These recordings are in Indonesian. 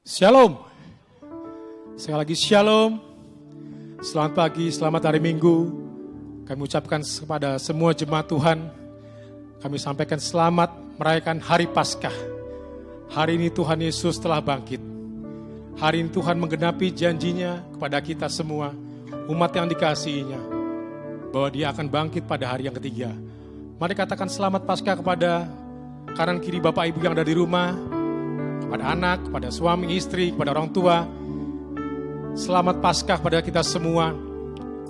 Shalom. Sekali lagi shalom. Selamat pagi, selamat hari Minggu. Kami ucapkan kepada semua jemaat Tuhan. Kami sampaikan selamat merayakan Hari Paskah. Hari ini Tuhan Yesus telah bangkit. Hari ini Tuhan menggenapi janjinya kepada kita semua, umat yang dikasihinya, bahwa Dia akan bangkit pada hari yang ketiga. Mari katakan selamat Paskah kepada kanan kiri Bapak Ibu yang ada di rumah, kepada anak, kepada suami, istri, kepada orang tua. Selamat Paskah kepada kita semua.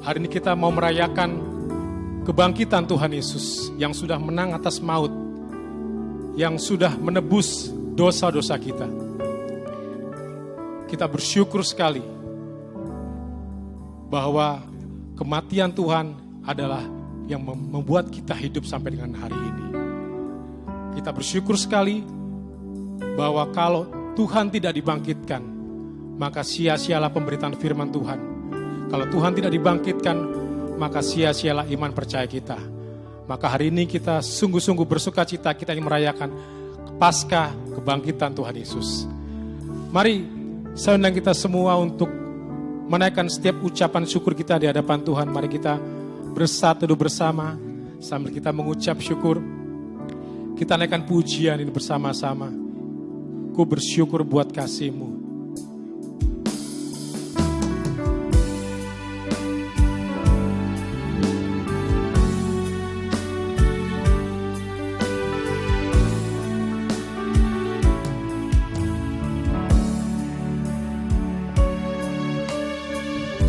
Hari ini kita mau merayakan kebangkitan Tuhan Yesus yang sudah menang atas maut, yang sudah menebus dosa-dosa kita. Kita bersyukur sekali bahwa kematian Tuhan adalah yang membuat kita hidup sampai dengan hari ini. Kita bersyukur sekali bahwa kalau Tuhan tidak dibangkitkan, maka sia-sialah pemberitaan firman Tuhan. Kalau Tuhan tidak dibangkitkan, maka sia-sialah iman percaya kita. Maka hari ini kita sungguh-sungguh bersuka cita, kita ingin merayakan Paskah kebangkitan Tuhan Yesus. Mari saya undang kita semua untuk menaikkan setiap ucapan syukur kita di hadapan Tuhan. Mari kita bersatu bersama sambil kita mengucap syukur. Kita naikkan pujian ini bersama-sama. Ku bersyukur buat kasih-Mu.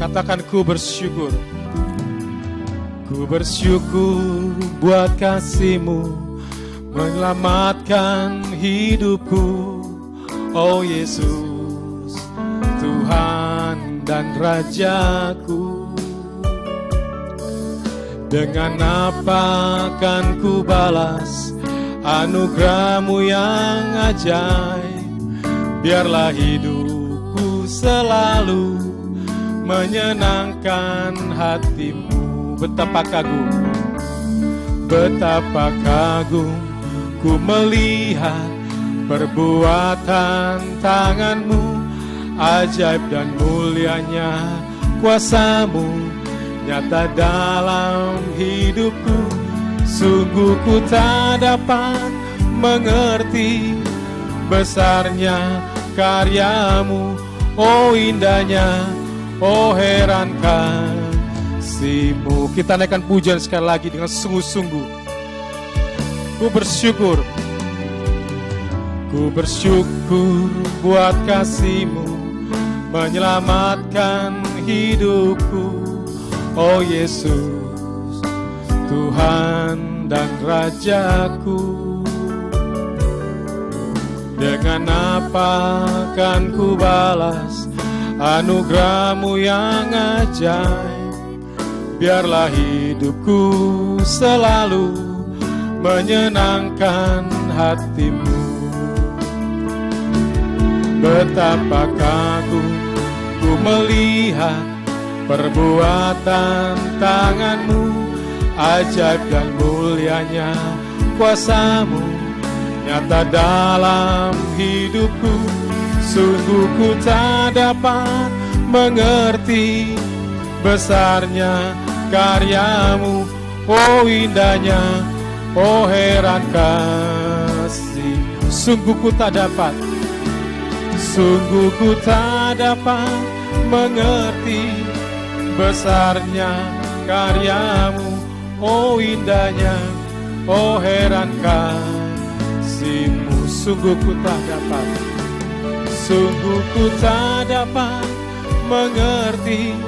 Katakan ku bersyukur. Ku bersyukur buat kasih-Mu menyelamatkan hidupku. Oh Yesus, Tuhan dan Rajaku. Dengan apa akan ku balas anugerah-Mu yang ajaib? Biarlah hidupku selalu menyenangkan hati-Mu. Betapa kagum ku melihat perbuatan tangan-Mu, ajaib dan mulianya kuasa-Mu nyata dalam hidupku. Sungguh ku tak dapat mengerti besarnya karya-Mu. Oh indahnya, oh heran kasih-Mu. Kita naikkan pujian sekali lagi dengan sungguh-sungguh. Ku bersyukur. Ku bersyukur buat kasih-Mu menyelamatkan hidupku. Oh Yesus, Tuhan dan Rajaku. Dengan apa akan ku balas anugerah-Mu yang ajaib? Biarlah hidupku selalu menyenangkan hati-Mu. Betapa kagum ku melihat perbuatan tangan-Mu, ajaib dan mulianya kuasa-Mu nyata dalam hidupku. Sungguh ku tak dapat mengerti besarnya karya-Mu. Oh indahnya, oh heran kasih. Sungguh ku tak dapat mengerti besarnya karya-Mu. Oh indahnya, oh heran kasih-Mu. Sungguh ku tak dapat mengerti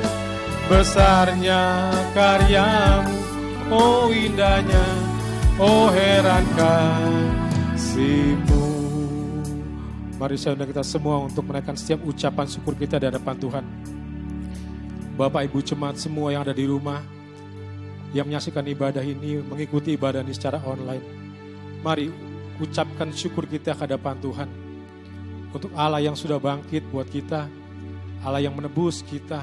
besarnya karya-Mu. Oh indahnya, oh heran kasih-Mu. Mari saya undang kita semua untuk menaikkan setiap ucapan syukur kita di hadapan Tuhan. Bapak Ibu jemaat semua yang ada di rumah, yang menyaksikan ibadah ini, mengikuti ibadah ini secara online. Mari ucapkan syukur kita ke hadapan Tuhan. Untuk Allah yang sudah bangkit buat kita, Allah yang menebus kita,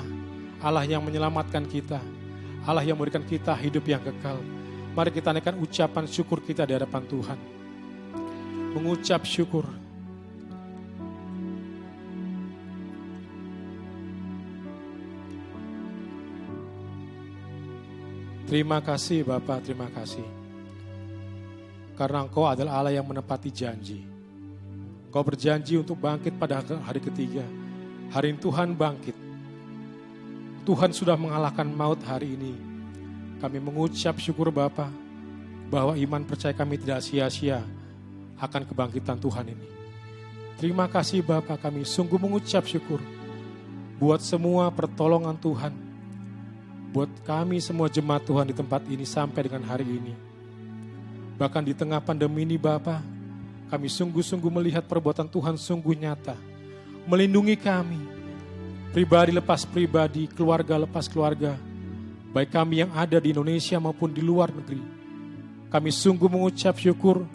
Allah yang menyelamatkan kita, Allah yang memberikan kita hidup yang kekal. Mari kita naikkan ucapan syukur kita di hadapan Tuhan. Mengucap syukur. Terima kasih Bapa, terima kasih. Karena Engkau adalah Allah yang menepati janji. Engkau berjanji untuk bangkit pada hari ketiga. Hari ini Tuhan bangkit. Tuhan sudah mengalahkan maut hari ini. Kami mengucap syukur Bapa, bahwa iman percaya kami tidak sia-sia akan kebangkitan Tuhan ini. Terima kasih Bapa, kami sungguh mengucap syukur buat semua pertolongan Tuhan, buat kami semua jemaat Tuhan di tempat ini sampai dengan hari ini. Bahkan di tengah pandemi ini Bapa, kami sungguh-sungguh melihat perbuatan Tuhan sungguh nyata, melindungi kami, pribadi lepas pribadi, keluarga lepas keluarga, baik kami yang ada di Indonesia maupun di luar negeri. Kami sungguh mengucap syukur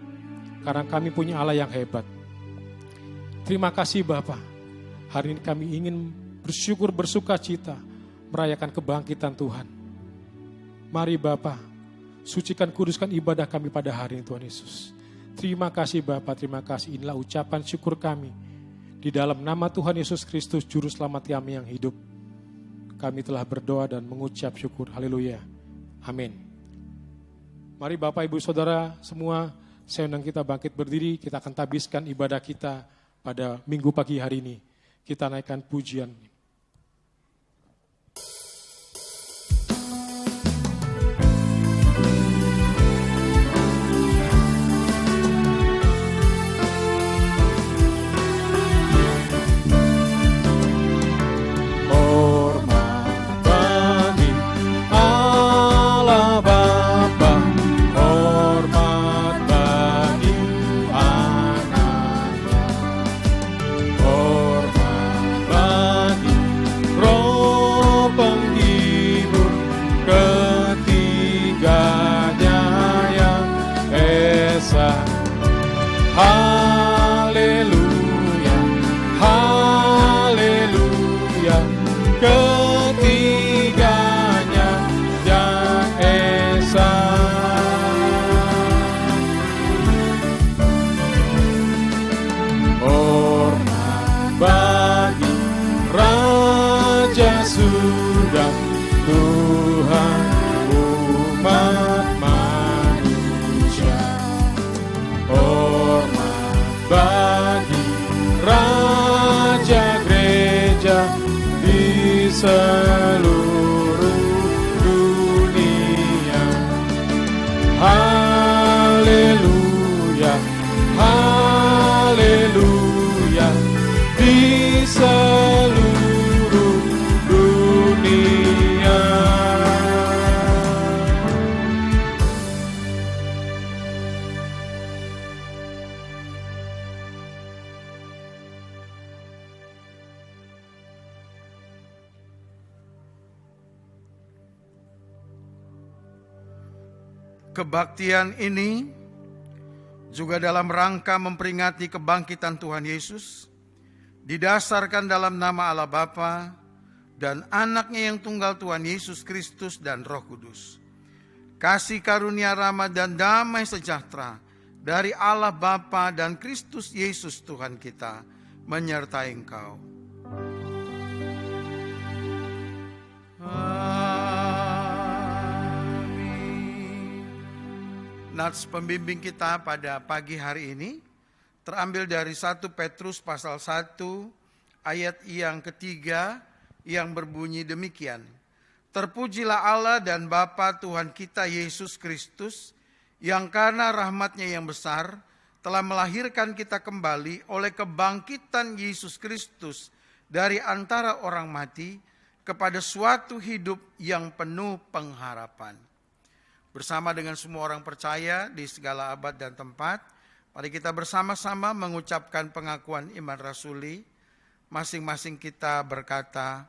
karena kami punya Allah yang hebat. Terima kasih Bapa. Hari ini kami ingin bersyukur, bersuka cita, merayakan kebangkitan Tuhan. Mari Bapa, sucikan, kuduskan ibadah kami pada hari ini Tuhan Yesus. Terima kasih Bapa, terima kasih. Inilah ucapan syukur kami. Di dalam nama Tuhan Yesus Kristus, Juru Selamat kami yang hidup. Kami telah berdoa dan mengucap syukur. Haleluya. Amin. Mari Bapak, Ibu, Saudara semua, saya undang kita bangkit berdiri. Kita akan tabiskan ibadah kita pada minggu pagi hari ini. Kita naikkan pujian. Haleluya, haleluya, ketiganya yang esa. Hormat bagi Raja Surga, Tuhan umat manusia. Hormat bagi Raja Gereja di seluruh dunia. Haleluya, haleluya, di seluruh dunia. Kebaktian ini juga dalam rangka memperingati kebangkitan Tuhan Yesus, didasarkan dalam nama Allah Bapa dan Anaknya yang tunggal Tuhan Yesus Kristus dan Roh Kudus. Kasih karunia rahmat dan damai sejahtera dari Allah Bapa dan Kristus Yesus Tuhan kita menyertai engkau. Nats pembimbing kita pada pagi hari ini terambil dari 1 Petrus pasal 1 ayat yang ketiga yang berbunyi demikian. Terpujilah Allah dan Bapa Tuhan kita Yesus Kristus, yang karena rahmat-Nya yang besar telah melahirkan kita kembali oleh kebangkitan Yesus Kristus dari antara orang mati kepada suatu hidup yang penuh pengharapan. Bersama dengan semua orang percaya di segala abad dan tempat, mari kita bersama-sama mengucapkan pengakuan iman rasuli. Masing-masing kita berkata,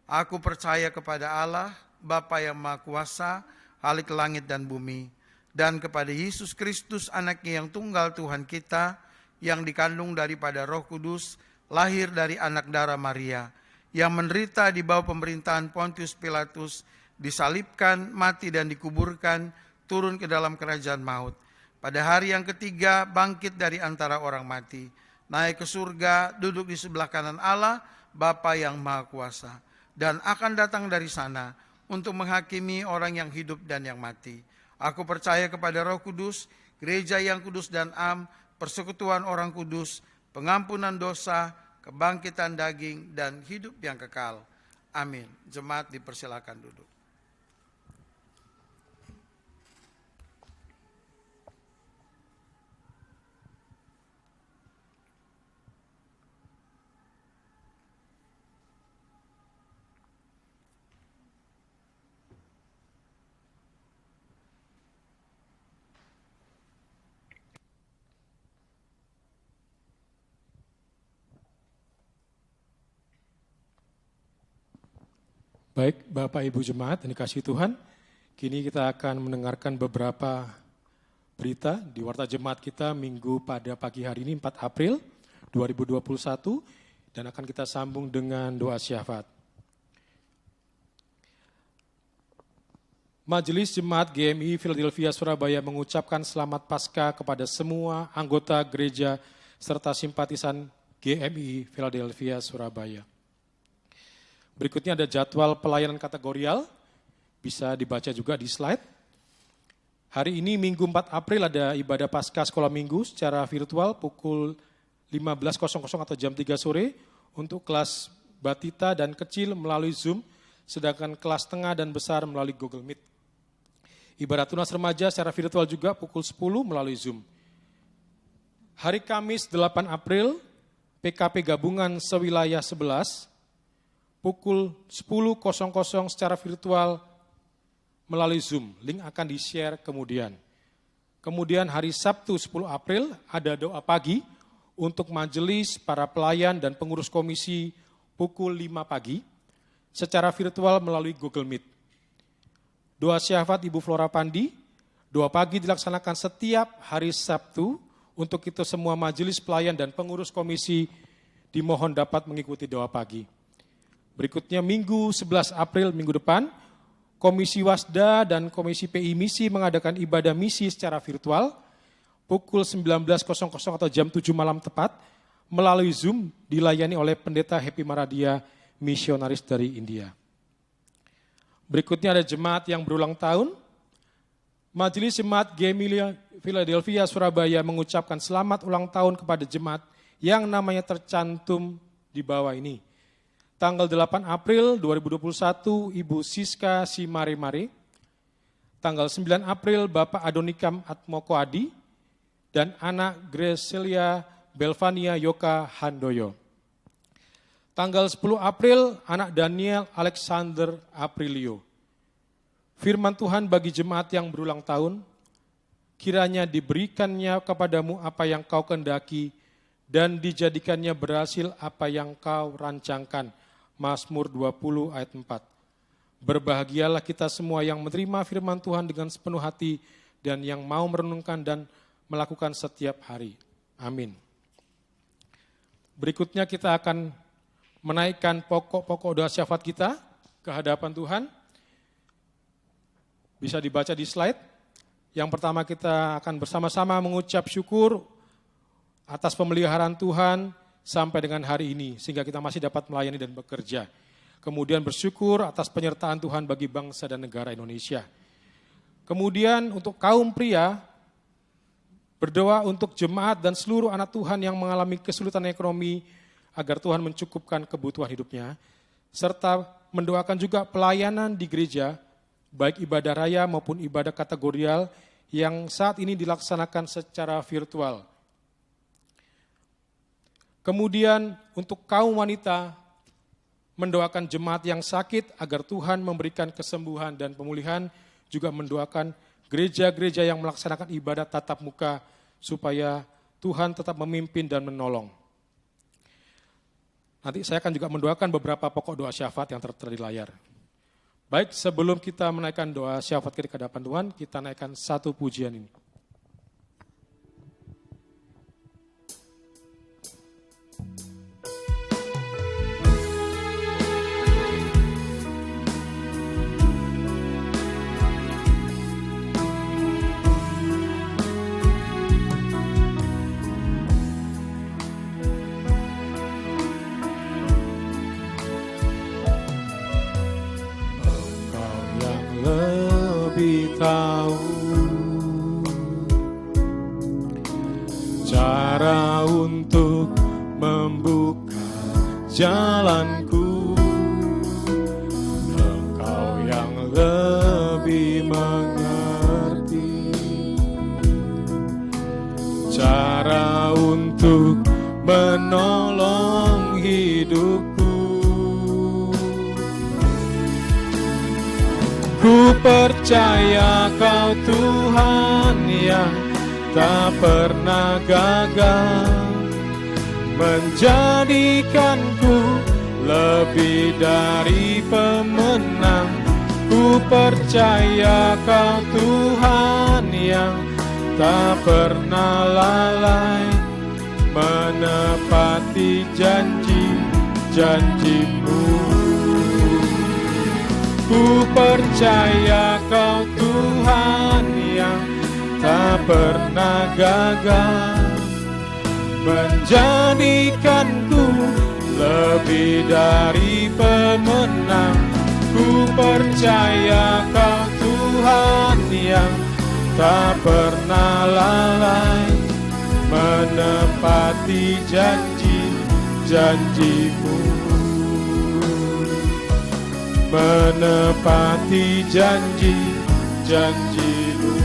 aku percaya kepada Allah, Bapa yang Maha Kuasa, Khalik langit dan bumi, dan kepada Yesus Kristus, Anaknya yang tunggal Tuhan kita, yang dikandung daripada Roh Kudus, lahir dari anak darah Maria, yang menderita di bawah pemerintahan Pontius Pilatus, disalibkan, mati dan dikuburkan, turun ke dalam kerajaan maut. Pada hari yang ketiga bangkit dari antara orang mati, naik ke surga, duduk di sebelah kanan Allah, Bapa yang Maha Kuasa, dan akan datang dari sana untuk menghakimi orang yang hidup dan yang mati. Aku percaya kepada Roh Kudus, gereja yang kudus dan am, persekutuan orang kudus, pengampunan dosa, kebangkitan daging, dan hidup yang kekal. Amin. Jemaat dipersilakan duduk. Baik, Bapak Ibu Jemaat yang dikasihi Tuhan, kini kita akan mendengarkan beberapa berita di Warta Jemaat kita Minggu pada pagi hari ini 4 April 2021 dan akan kita sambung dengan doa syafaat. Majelis Jemaat GMI Philadelphia Surabaya mengucapkan selamat Paskah kepada semua anggota gereja serta simpatisan GMI Philadelphia Surabaya. Berikutnya ada jadwal pelayanan kategorial, bisa dibaca juga di slide. Hari ini Minggu 4 April ada ibadah Paskah Sekolah Minggu secara virtual pukul 15.00 atau jam 3 sore untuk kelas batita dan kecil melalui Zoom, sedangkan kelas tengah dan besar melalui Google Meet. Ibadah tunas remaja secara virtual juga pukul 10 melalui Zoom. Hari Kamis 8 April, PKP Gabungan Sewilayah 11, pukul 10.00 secara virtual melalui Zoom. Link akan di-share kemudian. Kemudian hari Sabtu 10 April ada doa pagi untuk majelis, para pelayan, dan pengurus komisi pukul 5 pagi secara virtual melalui Google Meet. Doa syafaat Ibu Flora Pandi, doa pagi dilaksanakan setiap hari Sabtu untuk kita semua majelis pelayan dan pengurus komisi dimohon dapat mengikuti doa pagi. Berikutnya Minggu 11 April minggu depan, Komisi Wasda dan Komisi PI Misi mengadakan ibadah misi secara virtual pukul 19.00 atau jam 7 malam tepat melalui Zoom dilayani oleh Pendeta Happy Maradia, misionaris dari India. Berikutnya ada jemaat yang berulang tahun. Majelis Jemaat GMI Philadelphia Surabaya mengucapkan selamat ulang tahun kepada jemaat yang namanya tercantum di bawah ini. Tanggal 8 April 2021, Ibu Siska Simare-Mare. Tanggal 9 April, Bapak Adonikam Atmoko Adi. Dan anak Gracelia Belvania Yoka Handoyo. Tanggal 10 April, anak Daniel Alexander Aprilio. Firman Tuhan bagi jemaat yang berulang tahun, kiranya diberikannya kepadamu apa yang kau kehendaki, dan dijadikannya berhasil apa yang kau rancangkan. Mazmur 20 ayat 4. Berbahagialah kita semua yang menerima firman Tuhan dengan sepenuh hati dan yang mau merenungkan dan melakukan setiap hari. Amin. Berikutnya kita akan menaikkan pokok-pokok doa syafaat kita ke hadapan Tuhan. Bisa dibaca di slide. Yang pertama kita akan bersama-sama mengucap syukur atas pemeliharaan Tuhan sampai dengan hari ini, sehingga kita masih dapat melayani dan bekerja. Kemudian bersyukur atas penyertaan Tuhan bagi bangsa dan negara Indonesia. Kemudian untuk kaum pria, berdoa untuk jemaat dan seluruh anak Tuhan yang mengalami kesulitan ekonomi, agar Tuhan mencukupkan kebutuhan hidupnya, serta mendoakan juga pelayanan di gereja, baik ibadah raya maupun ibadah kategorial yang saat ini dilaksanakan secara virtual. Kemudian untuk kaum wanita, mendoakan jemaat yang sakit agar Tuhan memberikan kesembuhan dan pemulihan, juga mendoakan gereja-gereja yang melaksanakan ibadah tatap muka supaya Tuhan tetap memimpin dan menolong. Nanti saya akan juga mendoakan beberapa pokok doa syafaat yang tertera di layar. Baik, sebelum kita menaikkan doa syafaat ke hadapan Tuhan, kita naikkan satu pujian ini. tahu cara untuk membuka jalanku. Engkau yang lebih mengerti cara untuk menolong hidupku. Ku percaya Kau Tuhan yang tak pernah gagal, menjadikanku lebih dari pemenang. Ku percaya Kau Tuhan yang tak pernah lalai, menepati janji-janji-Mu. Ku percaya Kau Tuhan yang tak pernah gagal, menjadikanku lebih dari pemenang. Ku percaya Kau Tuhan yang tak pernah lalai, menepati janji-janji-Mu. Menepati janji-janji-Mu.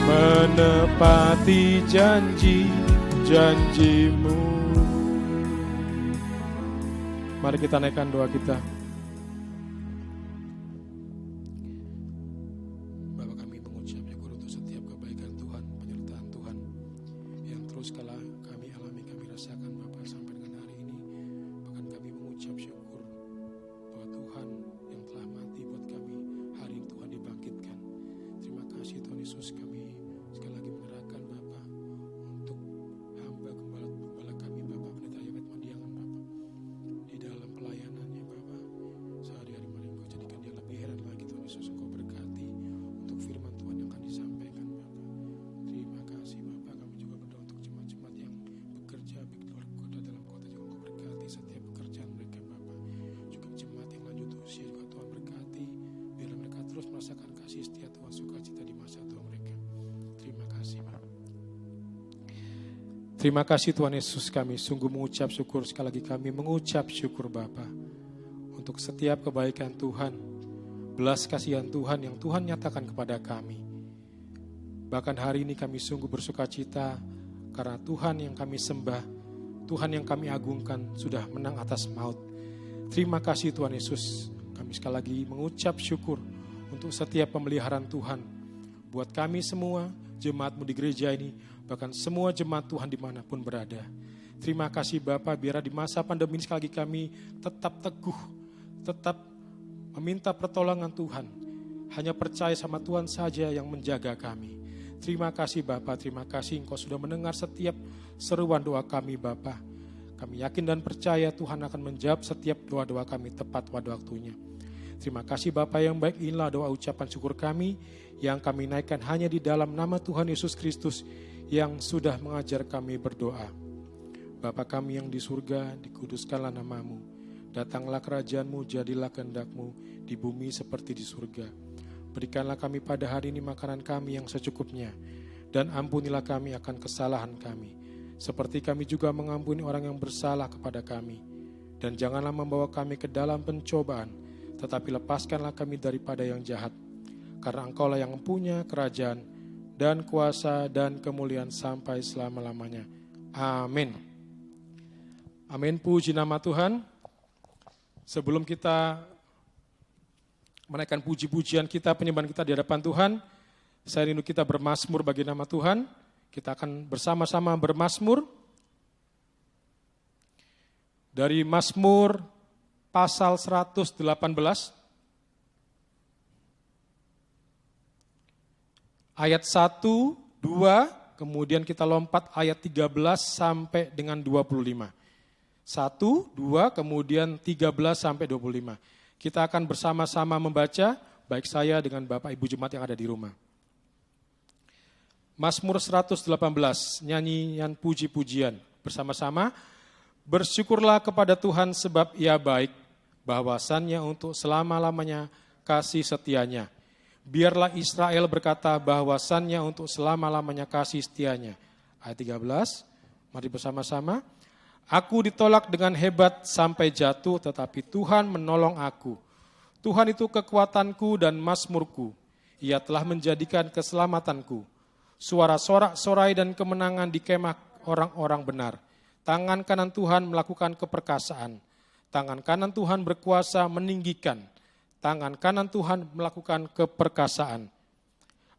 Menepati janji-janji-Mu. Mari kita naikkan doa kita. Bapa, kami mengucap syukur untuk setiap kebaikan Tuhan, penyertaan Tuhan yang terus kami alami, kami rasakan Bapa sampai dengan hari ini. Bahkan kami mengucap syukur bahwa Tuhan yang telah mati buat kami, hari ini Tuhan dibangkitkan. Terima kasih Tuhan Yesus, kami sekali lagi menyerahkan Bapa untuk hamba gembala kami Bapa, Pendeta Yowet Mandiangan Bapa, di dalam pelayanannya Bapa, sehari-hari mari Engkau jadikan dia lebih heran lagi Tuhan Yesus. Engkau berkati untuk firman Tuhan yang akan disampaikan Bapa. Terima kasih Bapa, kami juga berdoa untuk jemaat-jemaat yang bekerja di luar kota, dalam kota juga Engkau berkati setiap pekerjaan mereka Bapa. Juga jemaat yang lanjut usia juga Tuhan berkati, biarlah mereka terus merasakan kasih setia Tuhan, sukacita di masa tua mereka. Terima kasih Bapa. Terima kasih Tuhan Yesus, kami sungguh mengucap syukur, sekali lagi kami mengucap syukur Bapa untuk setiap kebaikan Tuhan, belas kasihan Tuhan yang Tuhan nyatakan kepada kami. Bahkan hari ini kami sungguh bersukacita karena Tuhan yang kami sembah, Tuhan yang kami agungkan sudah menang atas maut. Terima kasih Tuhan Yesus, kami sekali lagi mengucap syukur untuk setiap pemeliharaan Tuhan buat kami semua, jemaat-Mu di gereja ini, bahkan semua jemaat Tuhan dimanapun berada. Terima kasih Bapa, biarlah di masa pandemi ini sekali lagi kami tetap teguh, tetap meminta pertolongan Tuhan. Hanya percaya sama Tuhan saja yang menjaga kami. Terima kasih Bapa, terima kasih Engkau sudah mendengar setiap seruan doa kami Bapa. Kami yakin dan percaya Tuhan akan menjawab setiap doa-doa kami tepat pada waktunya. Terima kasih Bapa yang baik, inilah doa ucapan syukur kami yang kami naikkan hanya di dalam nama Tuhan Yesus Kristus yang sudah mengajar kami berdoa. Bapa kami yang di surga, dikuduskanlah nama-Mu. Datanglah kerajaan-Mu, jadilah kehendak-Mu di bumi seperti di surga. Berikanlah kami pada hari ini makanan kami yang secukupnya, dan ampunilah kami akan kesalahan kami, seperti kami juga mengampuni orang yang bersalah kepada kami. Dan janganlah membawa kami ke dalam pencobaan, tetapi lepaskanlah kami daripada yang jahat. Karena Engkau-lah yang mempunyai kerajaan dan kuasa dan kemuliaan sampai selama-lamanya. Amin. Amin, puji nama Tuhan. Sebelum kita menaikkan puji-pujian kita, penyembahan kita di hadapan Tuhan, saya rindu kita bermazmur bagi nama Tuhan. Kita akan bersama-sama bermazmur dari Mazmur pasal 118. Ayat 1, 2, kemudian kita lompat ayat 13 sampai dengan 25. 1, 2, kemudian 13 sampai 25. Kita akan bersama-sama membaca, baik saya dengan Bapak Ibu Jemaat yang ada di rumah. Mazmur 118, nyanyian puji-pujian. Bersama-sama, bersyukurlah kepada Tuhan sebab Ia baik, bahwasannya untuk selama-lamanya kasih setianya. Biarlah Israel berkata bahwasannya untuk selama-lamanya kasih setianya. Ayat 13, mari bersama-sama. Aku ditolak dengan hebat sampai jatuh, tetapi Tuhan menolong aku. Tuhan itu kekuatanku dan mazmurku. Ia telah menjadikan keselamatanku. Suara sorak-sorai dan kemenangan di kemah orang-orang benar. Tangan kanan Tuhan melakukan keperkasaan. Tangan kanan Tuhan berkuasa meninggikan. Tangan kanan Tuhan melakukan keperkasaan.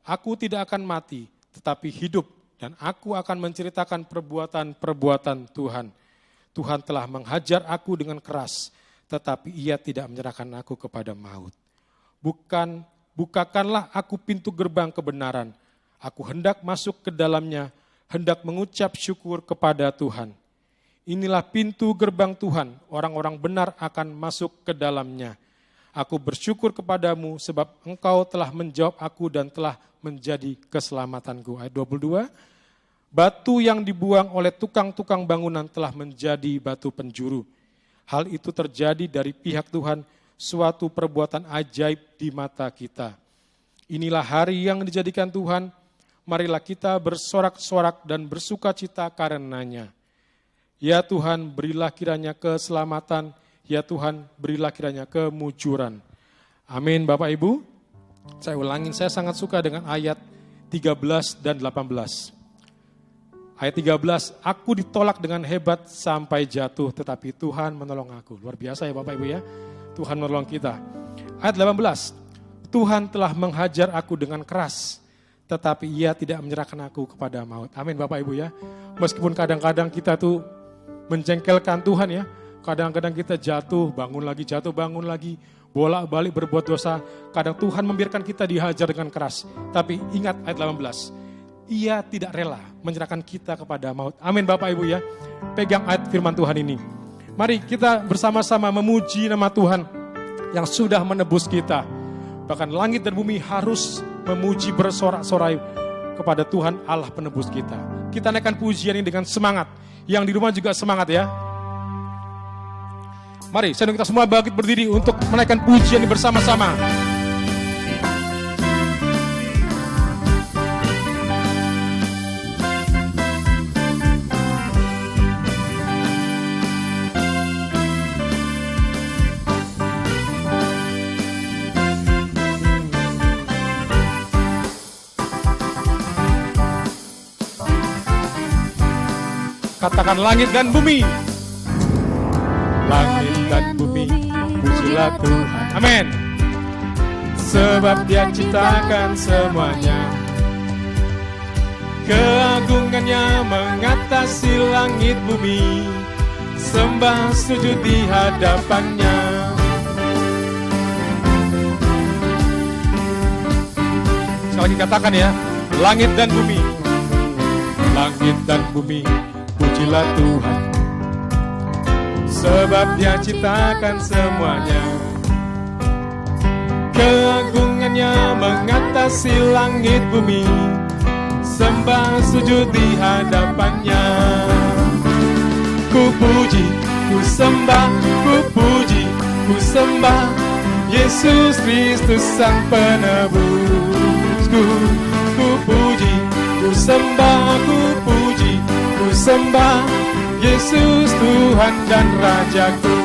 Aku tidak akan mati, tetapi hidup, dan aku akan menceritakan perbuatan-perbuatan Tuhan. Tuhan telah menghajar aku dengan keras, tetapi Ia tidak menyerahkan aku kepada maut. Bukakanlah aku pintu gerbang kebenaran. Aku hendak masuk ke dalamnya, hendak mengucap syukur kepada Tuhan. Inilah pintu gerbang Tuhan, orang-orang benar akan masuk ke dalamnya. Aku bersyukur kepadamu sebab engkau telah menjawab aku dan telah menjadi keselamatanku. Ayat 22. Batu yang dibuang oleh tukang-tukang bangunan telah menjadi batu penjuru. Hal itu terjadi dari pihak Tuhan, suatu perbuatan ajaib di mata kita. Inilah hari yang dijadikan Tuhan, marilah kita bersorak-sorak dan bersukacita karenanya. Ya Tuhan, berilah kiranya keselamatan, ya Tuhan, berilah kiranya kemujuran. Amin Bapak Ibu. Saya ulangin, saya sangat suka dengan ayat 13 dan 18. Ayat 13, aku ditolak dengan hebat sampai jatuh, tetapi Tuhan menolong aku. Luar biasa ya Bapak Ibu ya, Tuhan menolong kita. Ayat 18, Tuhan telah menghajar aku dengan keras, tetapi Ia tidak menyerahkan aku kepada maut. Amin Bapak Ibu ya. Meskipun kadang-kadang kita tuh menjengkelkan Tuhan ya, kadang-kadang kita jatuh, bangun lagi, bolak-balik berbuat dosa. Kadang Tuhan membiarkan kita dihajar dengan keras. Tapi ingat ayat 18, Ia tidak rela menyerahkan kita kepada maut. Amin Bapak Ibu ya. Pegang ayat firman Tuhan ini. Mari kita bersama-sama memuji nama Tuhan yang sudah menebus kita. Bahkan langit dan bumi harus memuji bersorak-sorai kepada Tuhan Allah penebus kita. Kita naikkan pujian ini dengan semangat. Yang di rumah juga semangat ya. Mari saya kita semua bangkit berdiri untuk menaikkan pujian ini bersama-sama. Katakan langit dan bumi. Langit dan bumi, pujilah Tuhan. Amin. Sebab Dia ciptakan semuanya. Keagungannya mengatasi langit bumi. Sembah sujud di hadapannya. Sekali lagi katakan ya. Langit dan bumi. Langit dan bumi, pujilah Tuhan, sebab Dia ciptakan semuanya. Keagungannya mengatasi langit bumi. Sembah sujud di hadapannya. Ku puji, ku sembah, ku puji, ku sembah Yesus Kristus Sang Penebusku. Ku puji, ku sembah, ku puji, ku sembah Yesus Tuhan dan Rajaku.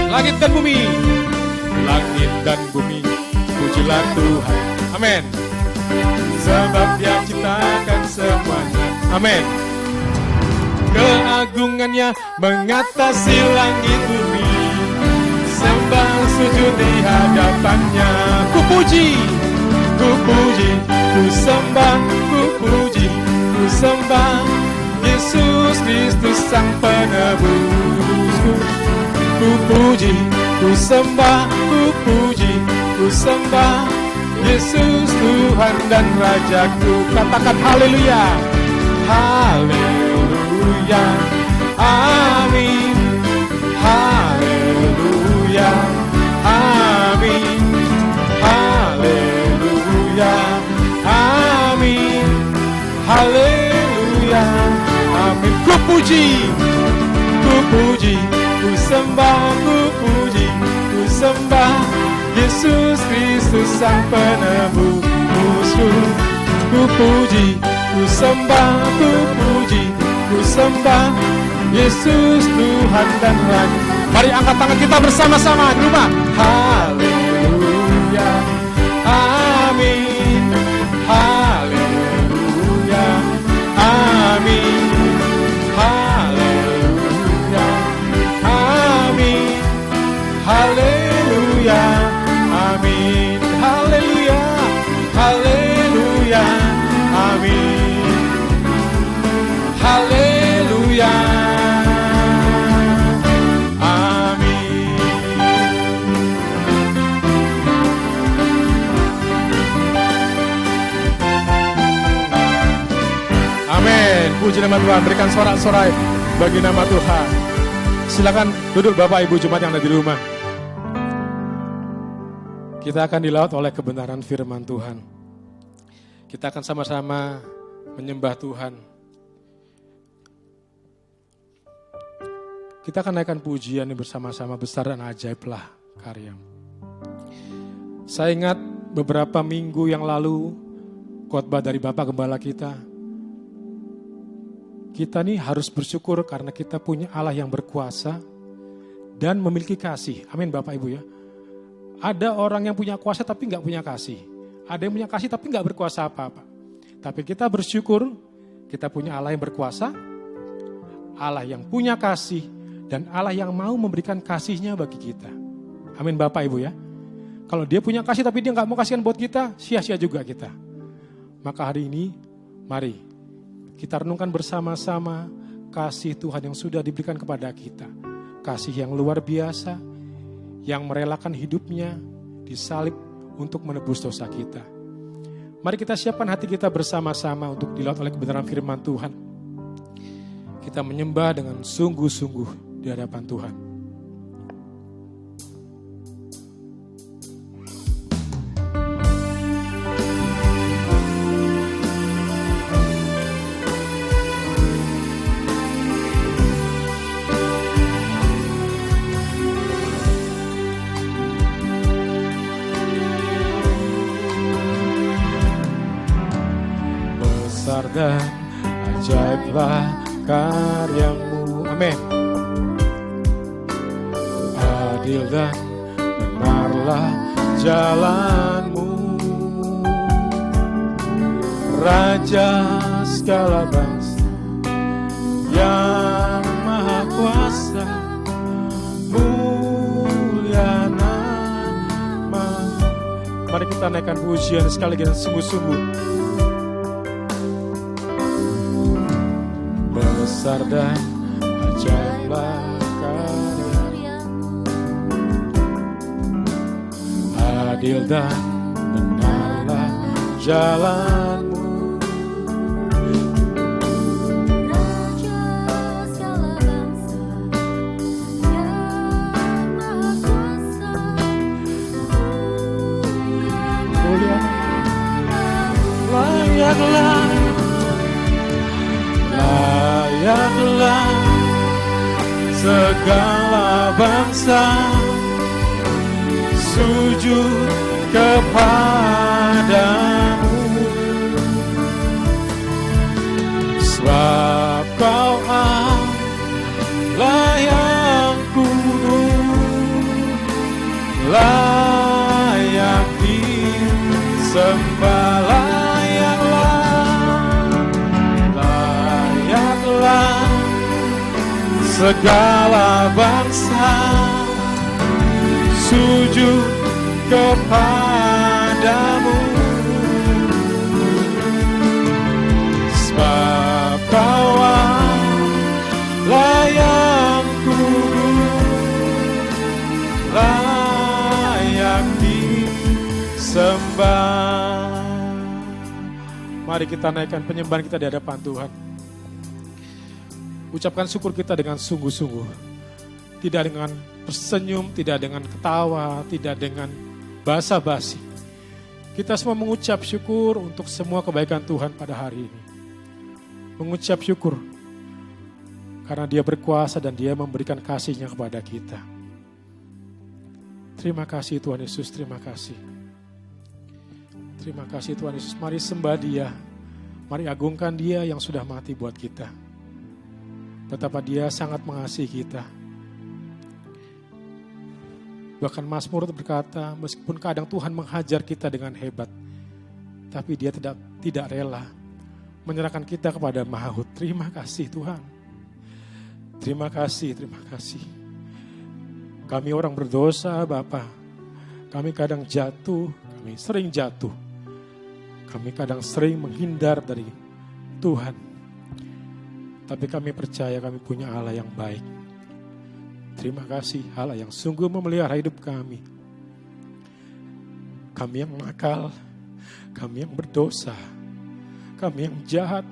Langit dan bumi, langit dan bumi, pujilah Tuhan. Amin. Sebab Dia ciptakan semuanya. Amin. Keagungannya mengatasi langit bumi. Sembah sujud di hadapannya. Ku puji, ku puji, ku sembah, ku puji, ku sembah Yesus Kristus Sang Penebusku. Ku puji, ku sembah, ku puji, ku sembah Yesus Tuhan dan Rajaku. Katakan haleluya, haleluya, amin, haleluya, amin, haleluya, amin, haleluya, amin. Ku puji, sembah, ku puji, ku sembah Yesus Kristus Sang Penebusku. Ku puji, ku sembah, ku puji, ku sembah Yesus Tuhan dan Raja. Mari angkat tangan kita bersama-sama di rumah. Haleluya, amin. Haleluya, amin. Haleluya, amin. Haleluya, amin. Haleluya, haleluya, amin. Haleluya, amin. Amin. Puji nama Tuhan. Berikan sorak-sorai bagi nama Tuhan. Silakan duduk Bapak Ibu Jemaat yang ada di rumah. Kita akan dilaut oleh kebenaran firman Tuhan. Kita akan sama-sama menyembah Tuhan. Kita akan naikkan pujian ini bersama-sama, besar dan ajaiblah karya-Mu. Saya ingat beberapa minggu yang lalu khotbah dari Bapak Gembala kita. Kita nih harus bersyukur karena kita punya Allah yang berkuasa dan memiliki kasih. Amin Bapak Ibu ya. Ada orang yang punya kuasa tapi nggak punya kasih. Ada yang punya kasih tapi nggak berkuasa apa-apa. Tapi kita bersyukur kita punya Allah yang berkuasa, Allah yang punya kasih, dan Allah yang mau memberikan kasihnya bagi kita. Amin Bapak Ibu ya. Kalau dia punya kasih tapi dia nggak mau kasihkan buat kita, sia-sia juga kita. Maka hari ini mari kita renungkan bersama-sama kasih Tuhan yang sudah diberikan kepada kita. Kasih yang luar biasa, yang merelakan hidupnya disalib untuk menebus dosa kita. Mari kita siapkan hati kita bersama-sama untuk dilaut oleh kebenaran firman Tuhan. Kita menyembah dengan sungguh-sungguh di hadapan Tuhan. Besar dan ajaiblah karya-Mu. Amin. Adil dan benarlah jalan-Mu, Raja segala bangsa yang maha kuasa, mulia nama-Mu. Mari kita naikkan pujian sekali lagi dengan sungguh-sungguh. Besar dan ajaiblah karya-Mu, adil dan benarlah jalan-Mu, Raja segala bangsa yang maha kuasa, mulia layaklah segala bangsa sujud kepadamu, sebab Kau Allah yang kudus, layak disembah, layaklah segala bangsa sujud kepadamu, sebab Kau Allah yang kudus, layak disembah. Mari kita naikkan penyembahan kita di hadapan Tuhan. Ucapkan syukur kita dengan sungguh-sungguh. Tidak dengan tersenyum, tidak dengan ketawa, tidak dengan basa-basi. Kita semua mengucap syukur untuk semua kebaikan Tuhan pada hari ini. Mengucap syukur Karena Dia berkuasa dan Dia memberikan kasih-Nya kepada kita. Terima kasih Tuhan Yesus, terima kasih. Terima kasih Tuhan Yesus, mari sembah Dia. Mari agungkan Dia yang sudah mati buat kita. Betapa Dia sangat mengasihi kita. Bahkan Mazmur berkata, meskipun kadang Tuhan menghajar kita dengan hebat, tapi Dia tidak rela menyerahkan kita kepada Maut. Terima kasih Tuhan. Terima kasih, terima kasih. Kami orang berdosa Bapa, kami kadang jatuh, kami sering jatuh. Kami kadang sering menghindar dari Tuhan. Tapi kami percaya kami punya Allah yang baik. Terima kasih Allah yang sungguh memelihara hidup kami. Kami yang nakal, kami yang berdosa, kami yang jahat.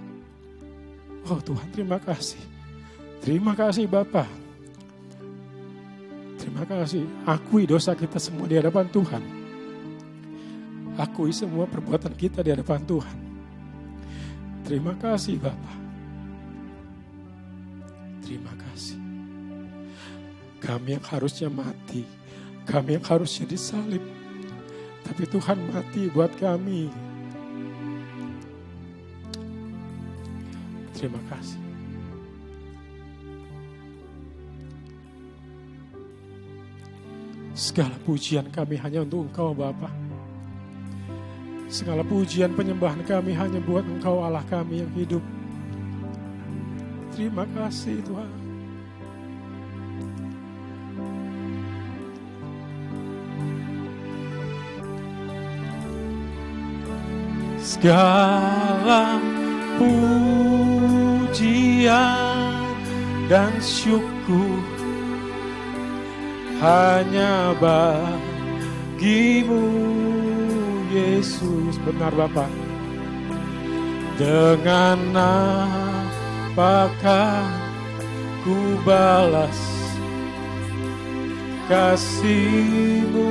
Oh Tuhan, terima kasih. Terima kasih Bapa. Terima kasih. Akui dosa kita semua di hadapan Tuhan. Akui semua perbuatan kita di hadapan Tuhan. Terima kasih Bapa. Terima kasih. Kami yang harusnya mati, kami yang harusnya disalib, tapi Tuhan mati buat kami. Terima kasih. Segala pujian kami hanya untuk Engkau Bapa. Segala pujian penyembahan kami hanya buat Engkau Allah kami yang hidup. Terima kasih Tuhan. Segala pujian dan syukur hanya bagimu Yesus. Benar Bapak. Dengan apakah ku balas kasih-Mu?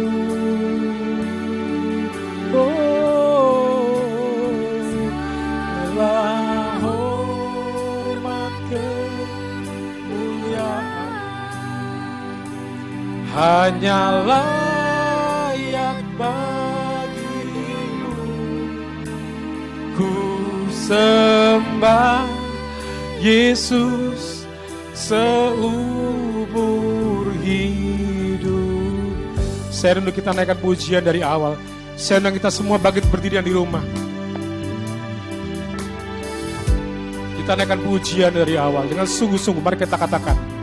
Hanya layak bagimu ku sembah Yesus seumur hidup. Saya rindu kita naikkan pujian dari awal. Saya undang kita semua bangkit berdiri yang di rumah. Kita naikkan pujian dari awal dengan sungguh-sungguh. Mari kita katakan,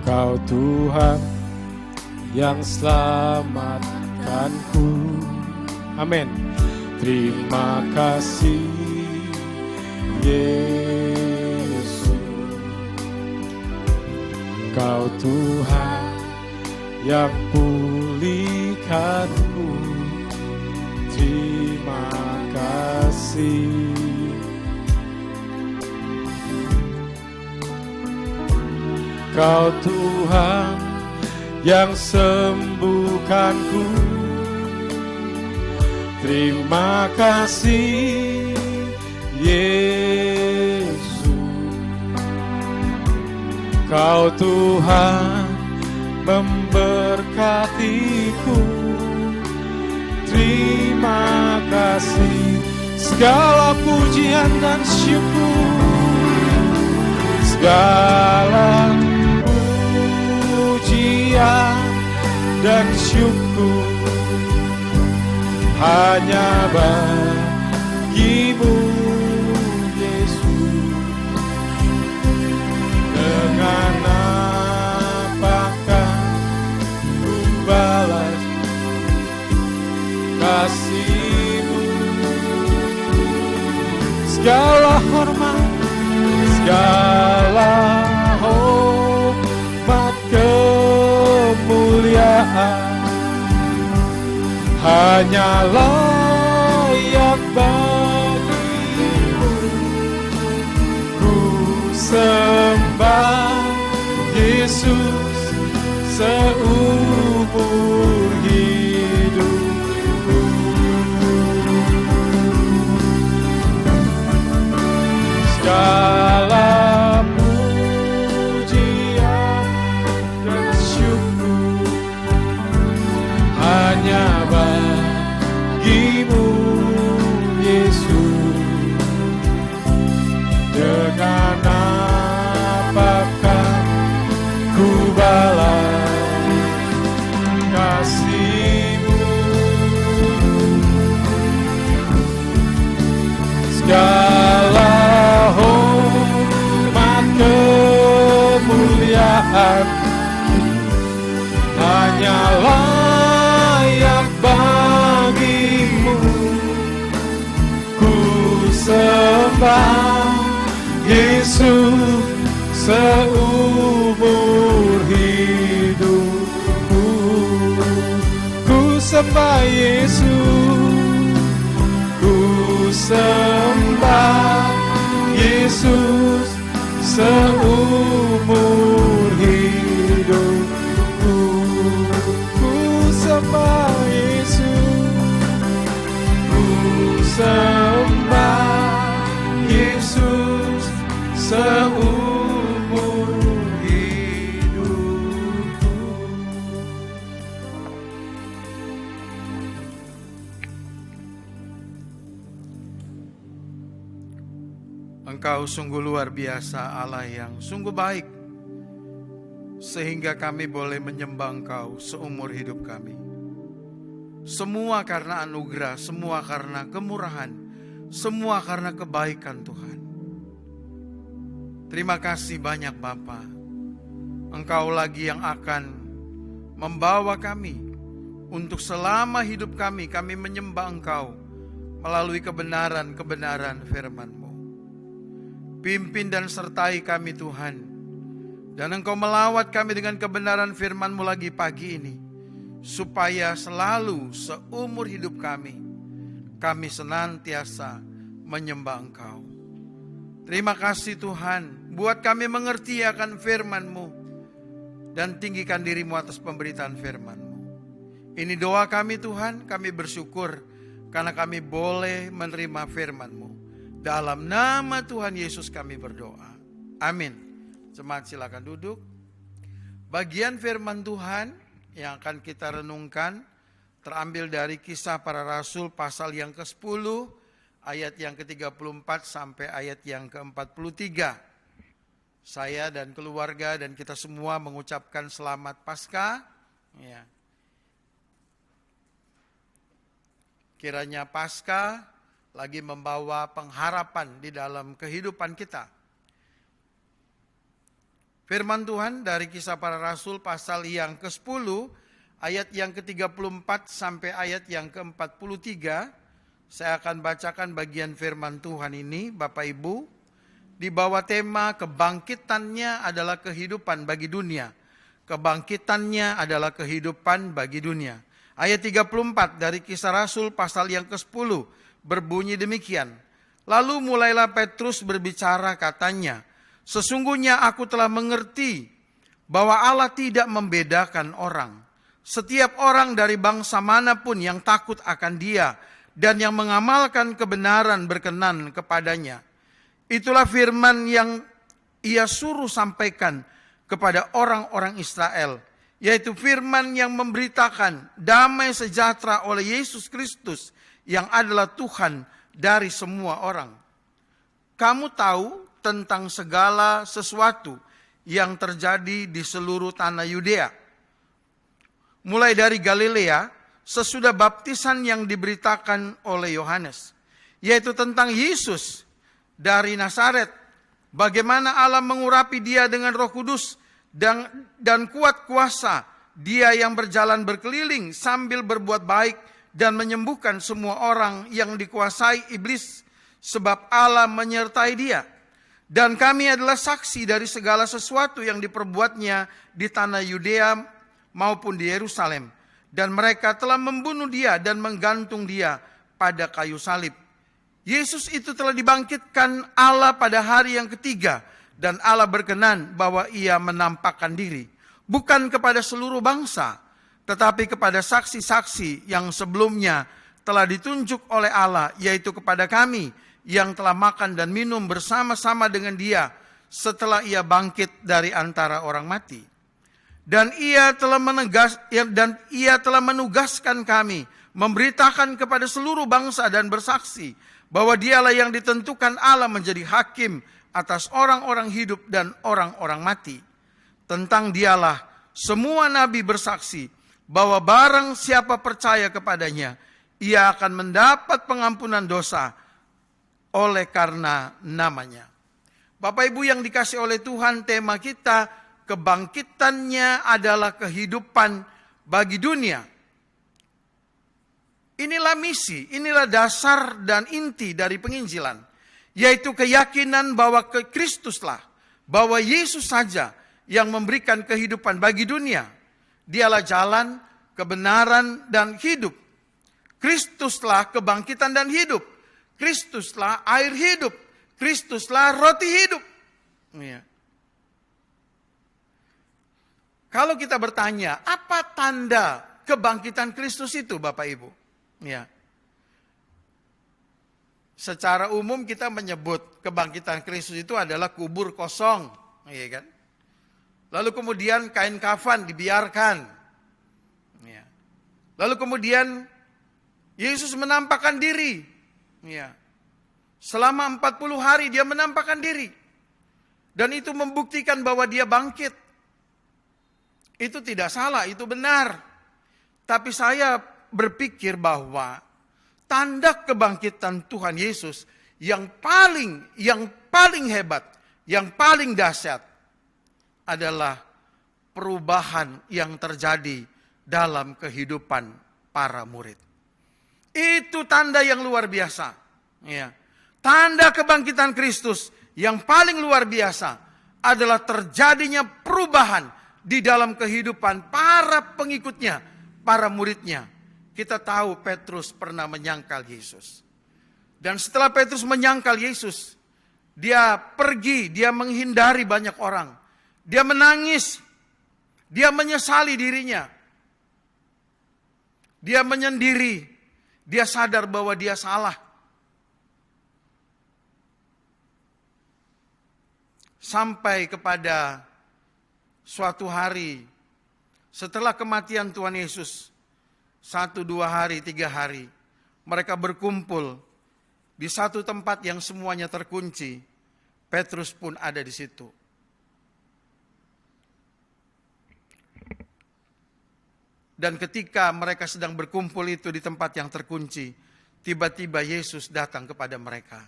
Kau Tuhan yang selamatkanku. Amin. Terima kasih Yesus. Kau Tuhan yang pulihkanku. Terima kasih. Kau Tuhan yang sembuhkanku. Terima kasih Yesus. Kau Tuhan memberkatiku. Terima kasih. Segala pujian dan syukur, segala pujian dan syukur hanya bagimu Yesus. Dengan apakah ku balas kasih-Mu? Segala hormat, segala hormat kemuliaan hanya layak bagimu. Ku sembah Yesus seumur hidupku. Segala ku balas kasih-Mu. Segala hormat kemuliaan hanya layak bagi-Mu. Ku sembah Yesus seumur hidupku. Ku sembah Yesus, ku sembah Yesus seumur hidupku. Ku sembah Yesus, ku sembah Yesus seumur hidupku. Engkau sungguh luar biasa, Allah yang sungguh baik, sehingga kami boleh menyembah Engkau seumur hidup kami. Semua karena anugerah, semua karena kemurahan, semua karena kebaikan Tuhan. Terima kasih banyak Bapa. Engkau lagi yang akan membawa kami untuk selama hidup kami menyembah Engkau melalui kebenaran-kebenaran firman-Mu. Pimpin dan sertai kami Tuhan, dan Engkau melawat kami dengan kebenaran firman-Mu lagi pagi ini, supaya selalu seumur hidup kami senantiasa menyembah Engkau. Terima kasih Tuhan, buat kami mengerti akan firman-Mu, dan tinggikan diri-Mu atas pemberitaan firman-Mu. Ini doa kami Tuhan, kami bersyukur karena kami boleh menerima firman-Mu. Dalam nama Tuhan Yesus kami berdoa. Amin. Jemaat silakan duduk. Bagian firman Tuhan yang akan kita renungkan terambil dari Kisah Para Rasul pasal yang ke-10, ayat yang ke-34 sampai ayat yang ke-43. Saya dan keluarga dan kita semua mengucapkan selamat Paskah. Ya. Kiranya Paskah lagi membawa pengharapan di dalam kehidupan kita. Firman Tuhan dari Kisah Para Rasul pasal yang ke-10, ayat yang ke-34 sampai ayat yang ke-43. Saya akan bacakan bagian firman Tuhan ini, Bapak Ibu, di bawah tema kebangkitannya adalah kehidupan bagi dunia. Kebangkitannya adalah kehidupan bagi dunia. Ayat 34 dari Kisah Rasul pasal yang ke-10 berbunyi demikian. Lalu mulailah Petrus berbicara, katanya, sesungguhnya aku telah mengerti bahwa Allah tidak membedakan orang. Setiap orang dari bangsa manapun yang takut akan Dia dan yang mengamalkan kebenaran berkenan kepadanya. Itulah firman yang Ia suruh sampaikan kepada orang-orang Israel, yaitu firman yang memberitakan damai sejahtera oleh Yesus Kristus yang adalah Tuhan dari semua orang. Kamu tahu tentang segala sesuatu yang terjadi di seluruh tanah Yudea, mulai dari Galilea sesudah baptisan yang diberitakan oleh Yohanes, yaitu tentang Yesus dari Nazaret, bagaimana Allah mengurapi Dia dengan Roh Kudus dan kuat kuasa, Dia yang berjalan berkeliling sambil berbuat baik dan menyembuhkan semua orang yang dikuasai iblis, sebab Allah menyertai Dia. Dan kami adalah saksi dari segala sesuatu yang diperbuatnya di tanah Yudea maupun di Yerusalem. Dan mereka telah membunuh Dia dan menggantung Dia pada kayu salib. Yesus itu telah dibangkitkan Allah pada hari yang ketiga, dan Allah berkenan bahwa Ia menampakkan diri, bukan kepada seluruh bangsa, tetapi kepada saksi-saksi yang sebelumnya telah ditunjuk oleh Allah, yaitu kepada kami yang telah makan dan minum bersama-sama dengan Dia setelah Ia bangkit dari antara orang mati. Dan Ia telah menugaskan kami memberitakan kepada seluruh bangsa dan bersaksi bahwa Dialah yang ditentukan Allah menjadi hakim atas orang-orang hidup dan orang-orang mati. Tentang dialah semua nabi bersaksi bahwa barang siapa percaya kepadanya, ia akan mendapat pengampunan dosa oleh karena namanya. Bapak Ibu yang dikasih oleh Tuhan, tema kita kebangkitannya adalah kehidupan bagi dunia. Inilah misi, inilah dasar dan inti dari penginjilan, yaitu keyakinan bahwa Kristuslah, bahwa Yesus saja yang memberikan kehidupan bagi dunia. Dialah jalan, kebenaran, dan hidup. Kristuslah kebangkitan dan hidup. Kristuslah air hidup. Kristuslah roti hidup. Ya. Kalau kita bertanya, apa tanda kebangkitan Kristus itu, Bapak Ibu? Ya. Secara umum kita menyebut kebangkitan Kristus itu adalah kubur kosong, ya kan? Lalu kemudian kain kafan dibiarkan. Ya. Lalu kemudian Yesus menampakkan diri. Ya. Selama 40 hari dia menampakkan diri. Dan itu membuktikan bahwa dia bangkit. Itu tidak salah, itu benar. Tapi saya berpikir bahwa tanda kebangkitan Tuhan Yesus yang paling hebat, yang paling dahsyat adalah perubahan yang terjadi dalam kehidupan para murid. Itu tanda yang luar biasa. Ya. Tanda kebangkitan Kristus yang paling luar biasa adalah terjadinya perubahan di dalam kehidupan para pengikutnya, para muridnya. Kita tahu Petrus pernah menyangkal Yesus. Dan setelah Petrus menyangkal Yesus, dia pergi, dia menghindari banyak orang. Dia menangis, dia menyesali dirinya. Dia menyendiri, dia sadar bahwa dia salah. Sampai kepada suatu hari, setelah kematian Tuhan Yesus, 1, 2 hari, 3 hari, mereka berkumpul di satu tempat yang semuanya terkunci. Petrus pun ada di situ. Dan ketika mereka sedang berkumpul itu di tempat yang terkunci, tiba-tiba Yesus datang kepada mereka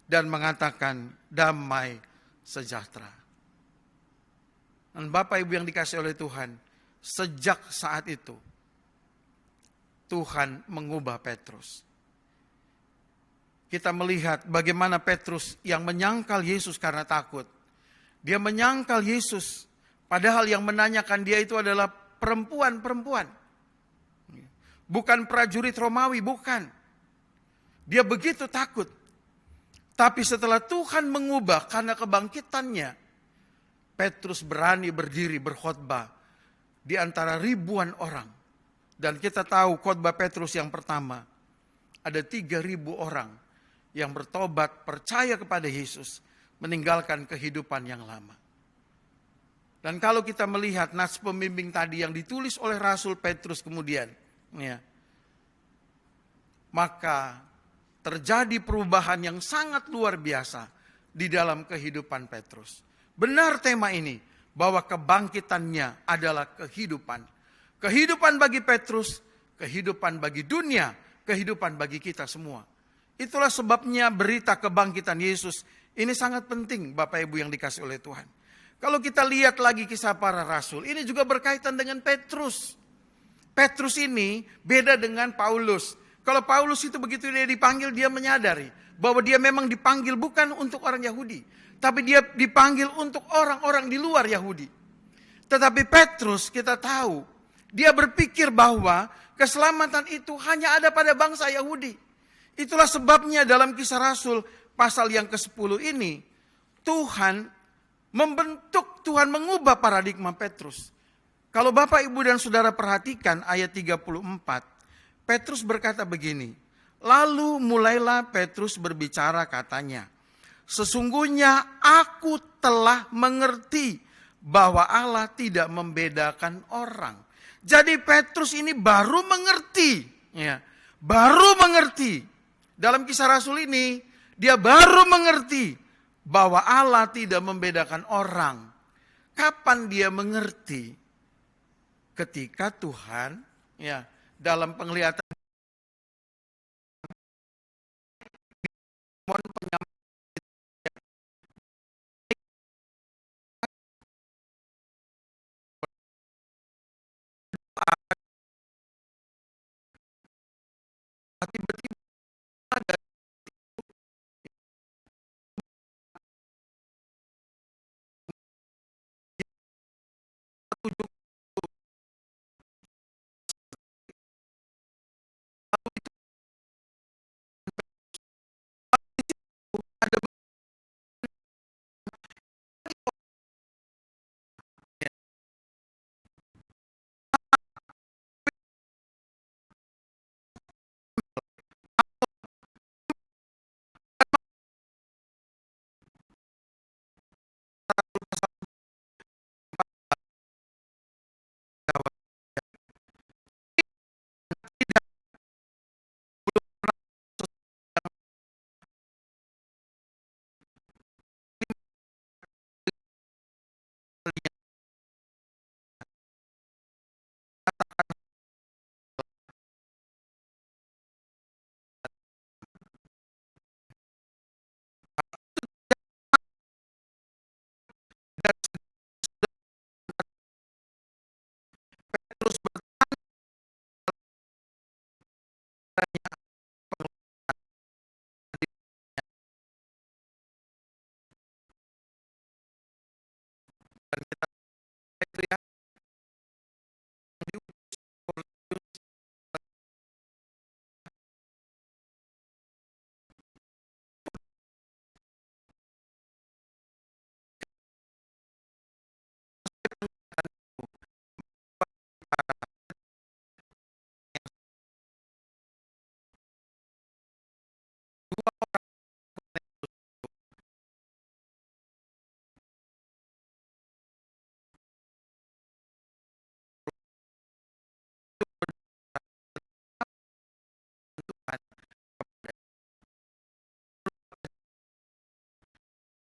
dan mengatakan, damai sejahtera. Dan Bapak Ibu yang dikasih oleh Tuhan, sejak saat itu Tuhan mengubah Petrus. Kita melihat bagaimana Petrus yang menyangkal Yesus karena takut. Dia menyangkal Yesus, padahal yang menanyakan dia itu adalah perempuan-perempuan. Bukan prajurit Romawi, bukan. Dia begitu takut. Tapi setelah Tuhan mengubah karena kebangkitannya, Petrus berani berdiri berkhotbah di antara ribuan orang. Dan kita tahu khotbah Petrus yang pertama, ada 3.000 orang yang bertobat, percaya kepada Yesus, meninggalkan kehidupan yang lama. Dan kalau kita melihat nas pembimbing tadi yang ditulis oleh Rasul Petrus kemudian, ya, maka terjadi perubahan yang sangat luar biasa di dalam kehidupan Petrus. Benar tema ini, bahwa kebangkitannya adalah kehidupan. Kehidupan bagi Petrus, kehidupan bagi dunia, kehidupan bagi kita semua. Itulah sebabnya berita kebangkitan Yesus ini sangat penting, Bapak Ibu yang dikasih oleh Tuhan. Kalau kita lihat lagi kisah para rasul, ini juga berkaitan dengan Petrus. Petrus ini beda dengan Paulus. Kalau Paulus itu begitu dia dipanggil, dia menyadari bahwa dia memang dipanggil bukan untuk orang Yahudi, tapi dia dipanggil untuk orang-orang di luar Yahudi. Tetapi Petrus kita tahu, dia berpikir bahwa keselamatan itu hanya ada pada bangsa Yahudi. Itulah sebabnya dalam Kisah Rasul pasal yang ke-10 ini, Tuhan mengubah paradigma Petrus. Kalau Bapak, Ibu, dan Saudara perhatikan ayat 34, Petrus berkata begini, lalu mulailah Petrus berbicara katanya, sesungguhnya aku telah mengerti bahwa Allah tidak membedakan orang. Jadi Petrus ini baru mengerti, ya, baru mengerti. Dalam Kisah Rasul ini, dia baru mengerti bahwa Allah tidak membedakan orang. Kapan dia mengerti? Ketika Tuhan ya dalam penglihatan tiba-tiba ada tujuh ada terus bertanya itu ya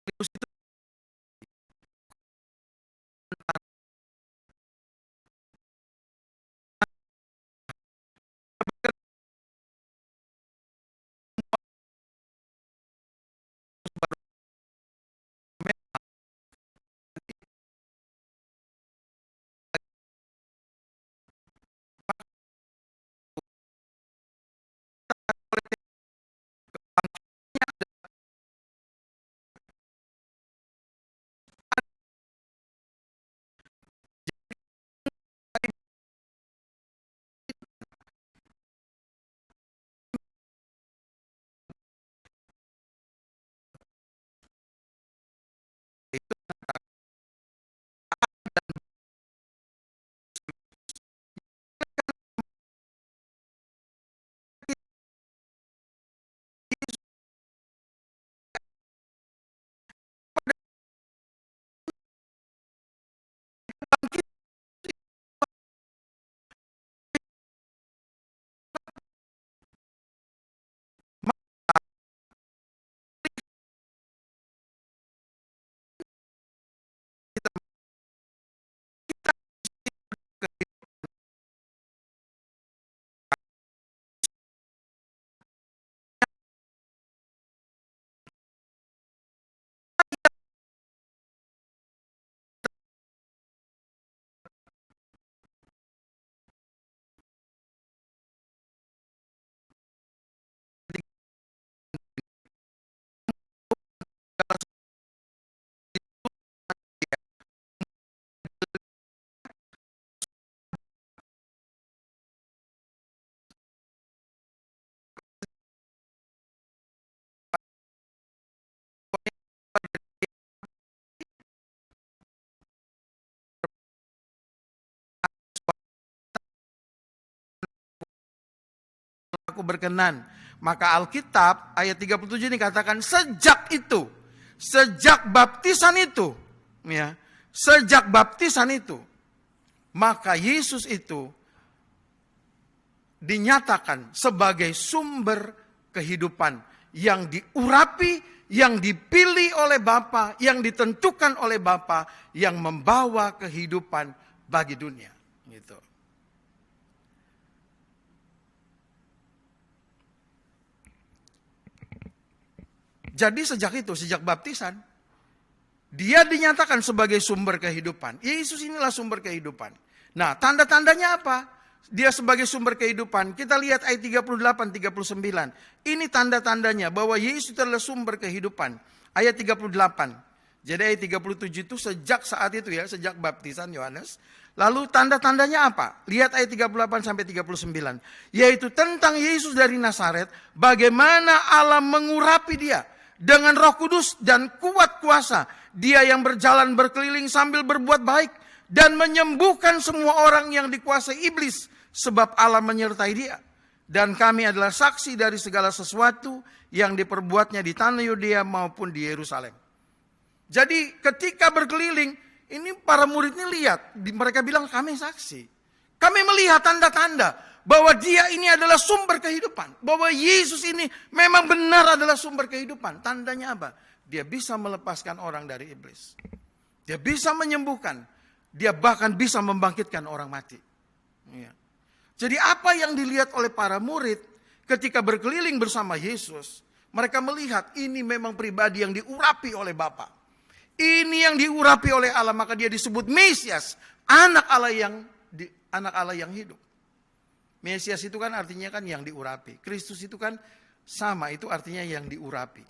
terus itu aku berkenan. Maka Alkitab ayat 37 ini katakan sejak itu, sejak baptisan itu, ya, sejak baptisan itu, maka Yesus itu dinyatakan sebagai sumber kehidupan yang diurapi yang dipilih oleh Bapa, yang ditentukan oleh Bapa, yang membawa kehidupan bagi dunia. Gitu. Jadi sejak itu, sejak baptisan, dia dinyatakan sebagai sumber kehidupan. Yesus inilah sumber kehidupan. Nah, tanda-tandanya apa? Dia sebagai sumber kehidupan. Kita lihat ayat 38, 39. Ini tanda-tandanya bahwa Yesus adalah sumber kehidupan. Ayat 38. Jadi ayat 37 itu sejak saat itu ya, sejak baptisan Yohanes. Lalu tanda-tandanya apa? Lihat ayat 38 sampai 39. Yaitu tentang Yesus dari Nazaret, bagaimana Allah mengurapi dia dengan Roh Kudus dan kuat kuasa. Dia yang berjalan berkeliling sambil berbuat baik dan menyembuhkan semua orang yang dikuasai iblis, sebab Allah menyertai dia. Dan kami adalah saksi dari segala sesuatu yang diperbuatnya di tanah Yudea maupun di Yerusalem. Jadi ketika berkeliling, ini para murid ini lihat, mereka bilang kami saksi. Kami melihat tanda-tanda bahwa dia ini adalah sumber kehidupan. Bahwa Yesus ini memang benar adalah sumber kehidupan. Tandanya apa? Dia bisa melepaskan orang dari iblis. Dia bisa menyembuhkan. Dia bahkan bisa membangkitkan orang mati. Ya. Jadi apa yang dilihat oleh para murid ketika berkeliling bersama Yesus, mereka melihat ini memang pribadi yang diurapi oleh Bapa. Ini yang diurapi oleh Allah, maka dia disebut Mesias, anak Allah yang hidup. Mesias itu kan artinya kan yang diurapi. Kristus itu kan sama, itu artinya yang diurapi.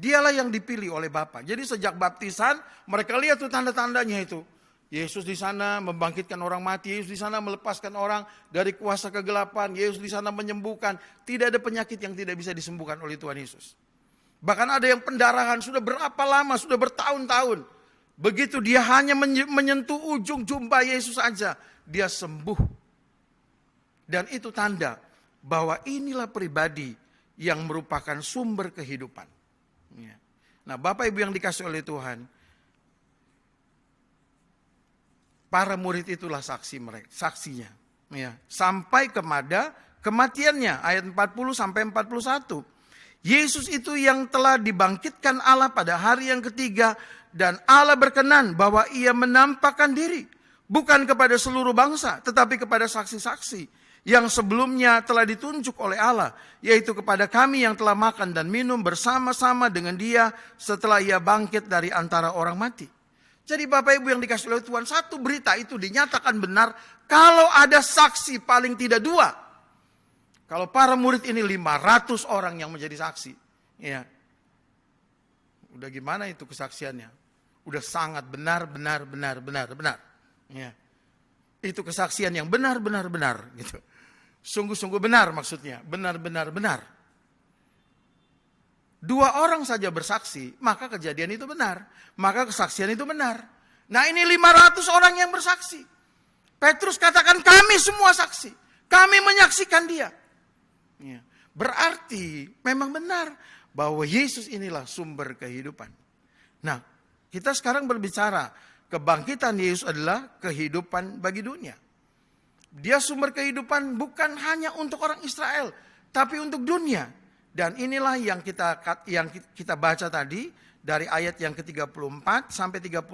Dialah yang dipilih oleh Bapa. Jadi sejak baptisan mereka lihat tuh tanda-tandanya itu. Yesus di sana membangkitkan orang mati, Yesus di sana melepaskan orang dari kuasa kegelapan, Yesus di sana menyembuhkan. Tidak ada penyakit yang tidak bisa disembuhkan oleh Tuhan Yesus. Bahkan ada yang pendarahan sudah berapa lama, sudah bertahun-tahun. Begitu dia hanya menyentuh ujung jubah Yesus saja, dia sembuh. Dan itu tanda bahwa inilah pribadi yang merupakan sumber kehidupan. Nah, Bapak Ibu yang dikasih oleh Tuhan, para murid itulah saksinya. Ya, sampai kepada kematiannya, ayat 40 sampai 41. Yesus itu yang telah dibangkitkan Allah pada hari yang ketiga, dan Allah berkenan bahwa ia menampakkan diri, bukan kepada seluruh bangsa, tetapi kepada saksi-saksi yang sebelumnya telah ditunjuk oleh Allah, yaitu kepada kami yang telah makan dan minum bersama-sama dengan dia setelah ia bangkit dari antara orang mati. Jadi Bapak Ibu yang dikasih oleh Tuhan, satu berita itu dinyatakan benar kalau ada saksi paling tidak 2. Kalau para murid ini 500 orang yang menjadi saksi. Ya. Udah gimana itu kesaksiannya? Udah sangat benar. Ya. Itu kesaksian yang benar gitu. Sungguh-sungguh benar maksudnya, benar. 2 orang saja bersaksi, maka kejadian itu benar, maka kesaksian itu benar. Nah, ini 500 orang yang bersaksi. Petrus katakan kami semua saksi, kami menyaksikan dia. Ya. Berarti memang benar bahwa Yesus inilah sumber kehidupan. Nah, kita sekarang berbicara kebangkitan Yesus adalah kehidupan bagi dunia. Dia sumber kehidupan bukan hanya untuk orang Israel, tapi untuk dunia. Dan inilah yang kita baca tadi dari ayat yang ke-34 sampai 36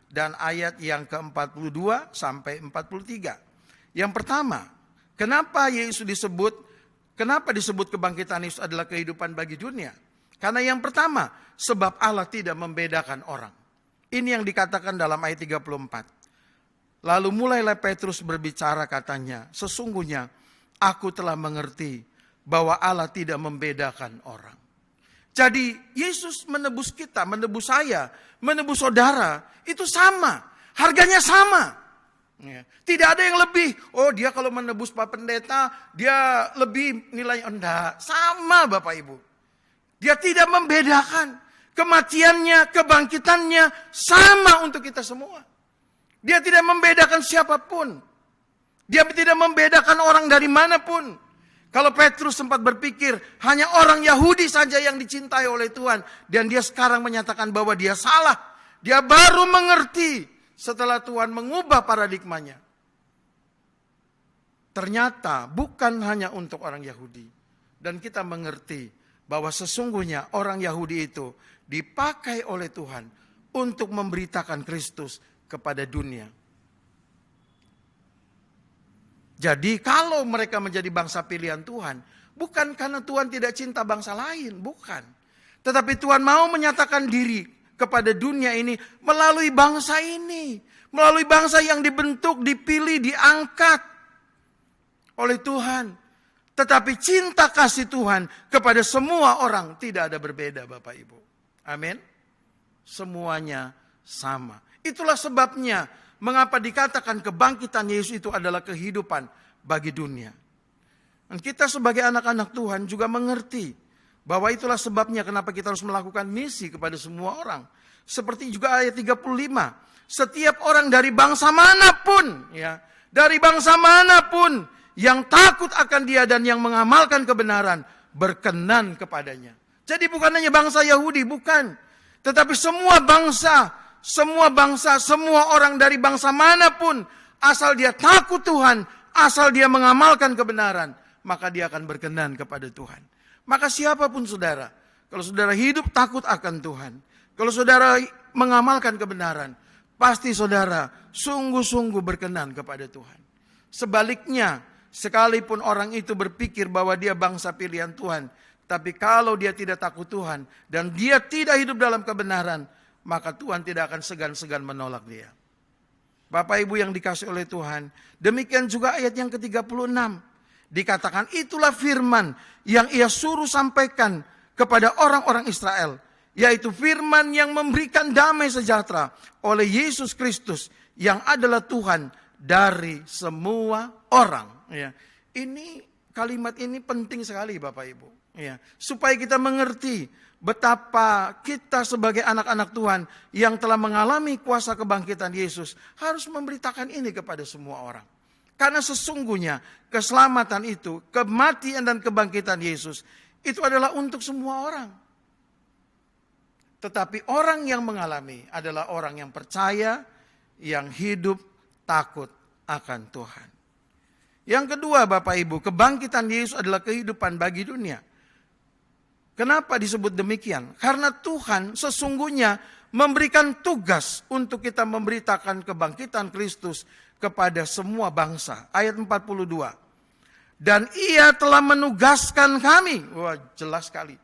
dan ayat yang ke-42 sampai 43. Yang pertama, kenapa disebut kebangkitan Yesus adalah kehidupan bagi dunia? Karena yang pertama, sebab Allah tidak membedakan orang. Ini yang dikatakan dalam ayat 34. Lalu mulailah Petrus berbicara, katanya, sesungguhnya aku telah mengerti bahwa Allah tidak membedakan orang. Jadi Yesus menebus kita, menebus saya, menebus saudara, itu sama. Harganya sama. Ya. Tidak ada yang lebih. Oh, dia kalau menebus Pak Pendeta, dia lebih nilainya. Enggak, sama Bapak Ibu. Dia tidak membedakan. Kematiannya, kebangkitannya sama untuk kita semua. Dia tidak membedakan siapapun. Dia tidak membedakan orang dari manapun. Kalau Petrus sempat berpikir hanya orang Yahudi saja yang dicintai oleh Tuhan. Dan dia sekarang menyatakan bahwa dia salah. Dia baru mengerti setelah Tuhan mengubah paradigmanya. Ternyata bukan hanya untuk orang Yahudi dan kita mengerti bahwa sesungguhnya orang Yahudi itu dipakai oleh Tuhan untuk memberitakan Kristus kepada dunia. Jadi kalau mereka menjadi bangsa pilihan Tuhan, bukan karena Tuhan tidak cinta bangsa lain, bukan. Tetapi Tuhan mau menyatakan diri kepada dunia ini melalui bangsa ini. Melalui bangsa yang dibentuk, dipilih, diangkat oleh Tuhan. Tetapi cinta kasih Tuhan kepada semua orang tidak ada berbeda, Bapak Ibu. Amin. Semuanya sama. Itulah sebabnya mengapa dikatakan kebangkitan Yesus itu adalah kehidupan bagi dunia. Dan kita sebagai anak-anak Tuhan juga mengerti bahwa itulah sebabnya kenapa kita harus melakukan misi kepada semua orang. Seperti juga ayat 35. Setiap orang dari bangsa manapun, ya, dari bangsa manapun yang takut akan Dia dan yang mengamalkan kebenaran, berkenan kepadanya. Jadi bukan hanya bangsa Yahudi, bukan. Tetapi semua bangsa, semua orang dari bangsa manapun, asal dia takut Tuhan, asal dia mengamalkan kebenaran, maka dia akan berkenan kepada Tuhan. Maka siapapun saudara, kalau saudara hidup takut akan Tuhan, kalau saudara mengamalkan kebenaran, pasti saudara sungguh-sungguh berkenan kepada Tuhan. Sebaliknya, sekalipun orang itu berpikir bahwa dia bangsa pilihan Tuhan, tapi kalau dia tidak takut Tuhan dan dia tidak hidup dalam kebenaran, maka Tuhan tidak akan segan-segan menolak dia. Bapak Ibu yang dikasihi oleh Tuhan, demikian juga ayat yang ke-36. Dikatakan itulah firman yang Ia suruh sampaikan kepada orang-orang Israel, yaitu firman yang memberikan damai sejahtera oleh Yesus Kristus yang adalah Tuhan dari semua orang. Ya. Ini kalimat ini penting sekali Bapak Ibu. Ya. Supaya kita mengerti betapa kita sebagai anak-anak Tuhan yang telah mengalami kuasa kebangkitan Yesus harus memberitakan ini kepada semua orang. Karena sesungguhnya keselamatan itu, kematian dan kebangkitan Yesus itu adalah untuk semua orang. Tetapi orang yang mengalami adalah orang yang percaya, yang hidup takut akan Tuhan. Yang kedua Bapak Ibu, kebangkitan Yesus adalah kehidupan bagi dunia. Kenapa disebut demikian? Karena Tuhan sesungguhnya memberikan tugas untuk kita memberitakan kebangkitan Kristus kepada semua bangsa. Ayat 42. Dan Ia telah menugaskan kami. Wah, jelas sekali.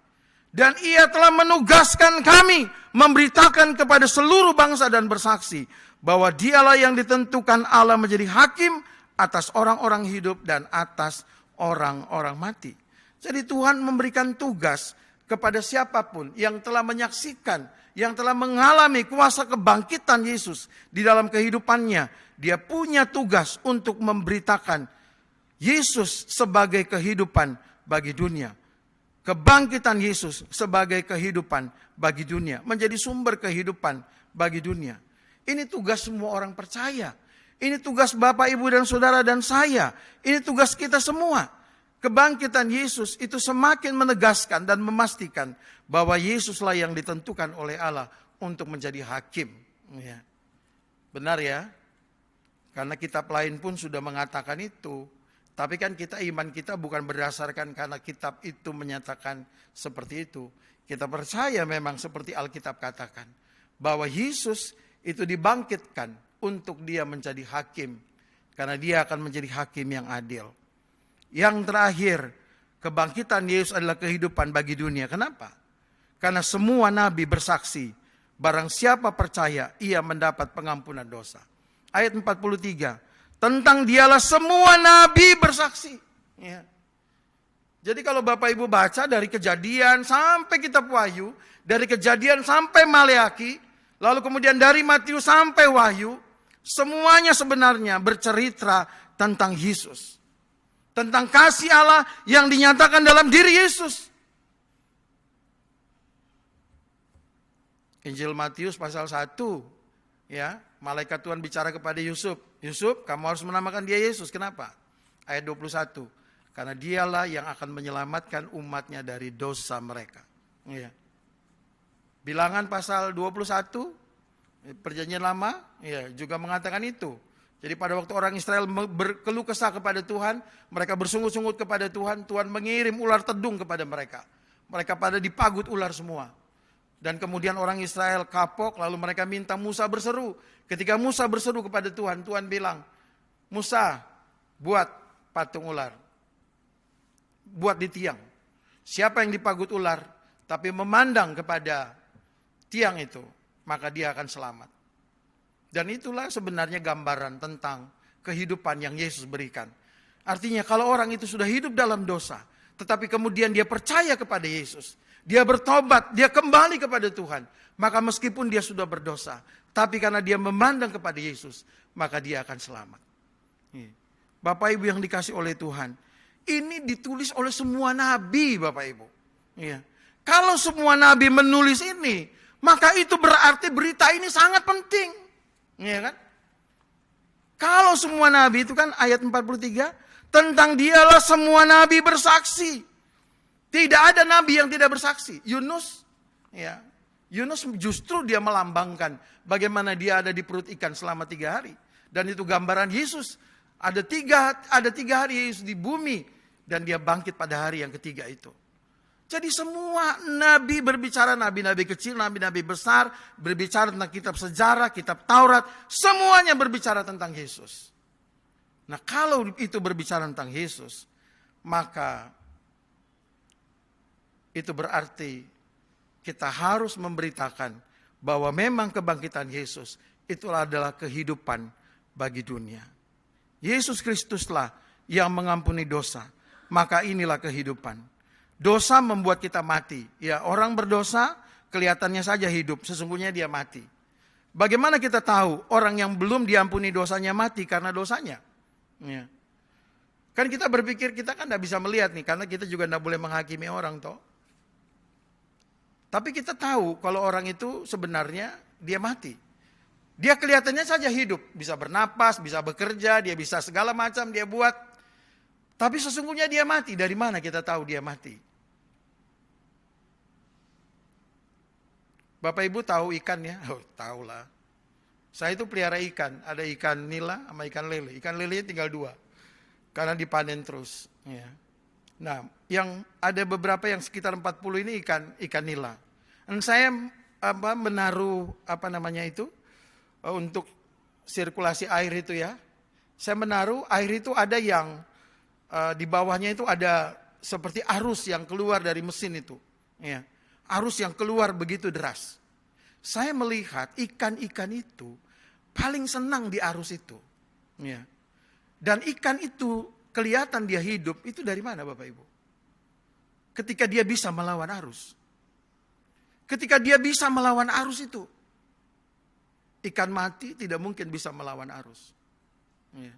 Dan Ia telah menugaskan kami memberitakan kepada seluruh bangsa dan bersaksi bahwa Dialah yang ditentukan Allah menjadi hakim atas orang-orang hidup dan atas orang-orang mati. Jadi Tuhan memberikan tugas kepada siapapun yang telah menyaksikan, yang telah mengalami kuasa kebangkitan Yesus di dalam kehidupannya. Dia punya tugas untuk memberitakan Yesus sebagai kehidupan bagi dunia. Kebangkitan Yesus sebagai kehidupan bagi dunia. Menjadi sumber kehidupan bagi dunia. Ini tugas semua orang percaya. Ini tugas Bapak, Ibu, dan Saudara dan saya. Ini tugas kita semua. Kebangkitan Yesus itu semakin menegaskan dan memastikan bahwa Yesuslah yang ditentukan oleh Allah untuk menjadi hakim. Ya. Benar ya? Karena kitab lain pun sudah mengatakan itu. Tapi kan iman kita bukan berdasarkan karena kitab itu menyatakan seperti itu. Kita percaya memang seperti Alkitab katakan. Bahwa Yesus itu dibangkitkan untuk Dia menjadi hakim. Karena Dia akan menjadi hakim yang adil. Yang terakhir, kebangkitan Yesus adalah kehidupan bagi dunia. Kenapa? Karena semua nabi bersaksi. Barang siapa percaya, ia mendapat pengampunan dosa. Ayat 43. Tentang Dialah semua nabi bersaksi. Ya. Jadi kalau Bapak Ibu baca dari Kejadian sampai kitab Wahyu, dari Kejadian sampai Maleaki, lalu kemudian dari Matius sampai Wahyu, semuanya sebenarnya bercerita tentang Yesus. Tentang kasih Allah yang dinyatakan dalam diri Yesus. Injil Matius pasal 1, ya, malaikat Tuhan bicara kepada Yusuf. Yusuf, kamu harus menamakan dia Yesus. Kenapa? Ayat 21. Karena Dialah yang akan menyelamatkan umatnya dari dosa mereka. Ya. Bilangan pasal 21, perjanjian lama, ya, juga mengatakan itu. Jadi pada waktu orang Israel berkeluh kesah kepada Tuhan, mereka bersungut-sungut kepada Tuhan, Tuhan mengirim ular tedung kepada mereka. Mereka pada dipagut ular semua. Dan kemudian orang Israel kapok, lalu mereka minta Musa berseru. Ketika Musa berseru kepada Tuhan, Tuhan bilang, Musa, buat patung ular. Buat di tiang. Siapa yang dipagut ular, tapi memandang kepada tiang itu, maka dia akan selamat. Dan itulah sebenarnya gambaran tentang kehidupan yang Yesus berikan. Artinya kalau orang itu sudah hidup dalam dosa, tetapi kemudian dia percaya kepada Yesus, dia bertobat, dia kembali kepada Tuhan, maka meskipun dia sudah berdosa, tapi karena dia memandang kepada Yesus, maka dia akan selamat. Bapak Ibu yang dikasih oleh Tuhan, ini ditulis oleh semua nabi, Bapak Ibu. Kalau semua nabi menulis ini, maka itu berarti berita ini sangat penting. Ya kan? Kalau semua nabi itu kan ayat 43, tentang dialah semua nabi bersaksi. Tidak ada nabi yang tidak bersaksi. Yunus justru dia melambangkan bagaimana dia ada di perut ikan selama 3 hari. Dan itu gambaran Yesus. Ada tiga hari Yesus di bumi dan dia bangkit pada hari yang ketiga itu. Jadi semua nabi berbicara, nabi-nabi kecil, nabi-nabi besar, berbicara tentang kitab sejarah, kitab Taurat, semuanya berbicara tentang Yesus. Nah kalau itu berbicara tentang Yesus, maka itu berarti kita harus memberitakan bahwa memang kebangkitan Yesus itulah adalah kehidupan bagi dunia. Yesus Kristuslah yang mengampuni dosa, maka inilah kehidupan. Dosa membuat kita mati. Ya, orang berdosa kelihatannya saja hidup, sesungguhnya dia mati. Bagaimana kita tahu orang yang belum diampuni dosanya mati karena dosanya? Ya. Kan kita berpikir kita kan tidak bisa melihat nih, karena kita juga tidak boleh menghakimi orang toh. Tapi kita tahu kalau orang itu sebenarnya dia mati. Dia kelihatannya saja hidup, bisa bernapas, bisa bekerja, dia bisa segala macam dia buat. Tapi sesungguhnya dia mati. Dari mana kita tahu dia mati? Bapak Ibu tahu ikan ya? Oh, tahu lah. Saya itu pelihara ikan. Ada ikan nila sama ikan lele. Ikan lelenya tinggal 2. Karena dipanen terus. Ya. Nah, yang ada beberapa yang sekitar 40 ini ikan nila. Dan saya menaruh untuk sirkulasi air itu ya. Saya menaruh air itu ada yang di bawahnya itu ada seperti arus yang keluar dari mesin itu. Ya. Arus yang keluar begitu deras. Saya melihat ikan-ikan itu paling senang di arus itu. Ya. Dan ikan itu kelihatan dia hidup, itu dari mana Bapak Ibu? Ketika dia bisa melawan arus. Ketika dia bisa melawan arus itu. Ikan mati tidak mungkin bisa melawan arus. Ya.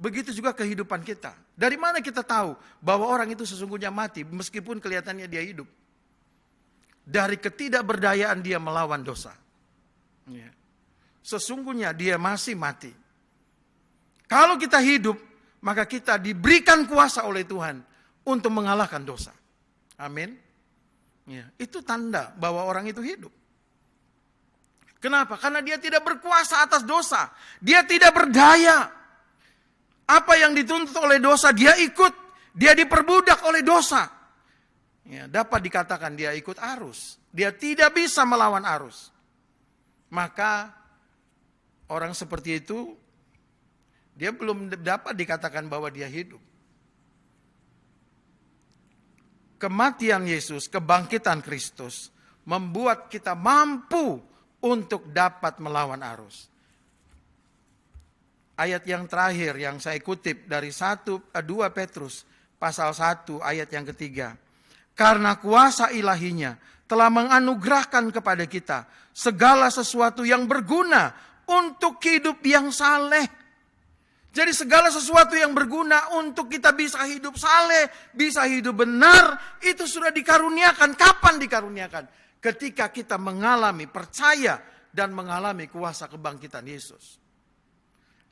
Begitu juga kehidupan kita. Dari mana kita tahu bahwa orang itu sesungguhnya mati meskipun kelihatannya dia hidup? Dari ketidakberdayaan dia melawan dosa. Ya. Sesungguhnya dia masih mati. Kalau kita hidup, maka kita diberikan kuasa oleh Tuhan untuk mengalahkan dosa. Amin. Ya. Itu tanda bahwa orang itu hidup. Kenapa? Karena dia tidak berkuasa atas dosa. Dia tidak berdaya. Apa yang dituntut oleh dosa dia ikut. Dia diperbudak oleh dosa. Ya, dapat dikatakan dia ikut arus. Dia tidak bisa melawan arus. Maka orang seperti itu dia belum dapat dikatakan bahwa dia hidup. Kematian Yesus, kebangkitan Kristus membuat kita mampu untuk dapat melawan arus. Ayat yang terakhir yang saya kutip dari 2 Petrus pasal 1 ayat yang ketiga. Karena kuasa ilahinya telah menganugerahkan kepada kita segala sesuatu yang berguna untuk hidup yang saleh. Jadi segala sesuatu yang berguna untuk kita bisa hidup saleh, bisa hidup benar, itu sudah dikaruniakan. Kapan dikaruniakan? Ketika kita mengalami, percaya dan mengalami kuasa kebangkitan Yesus.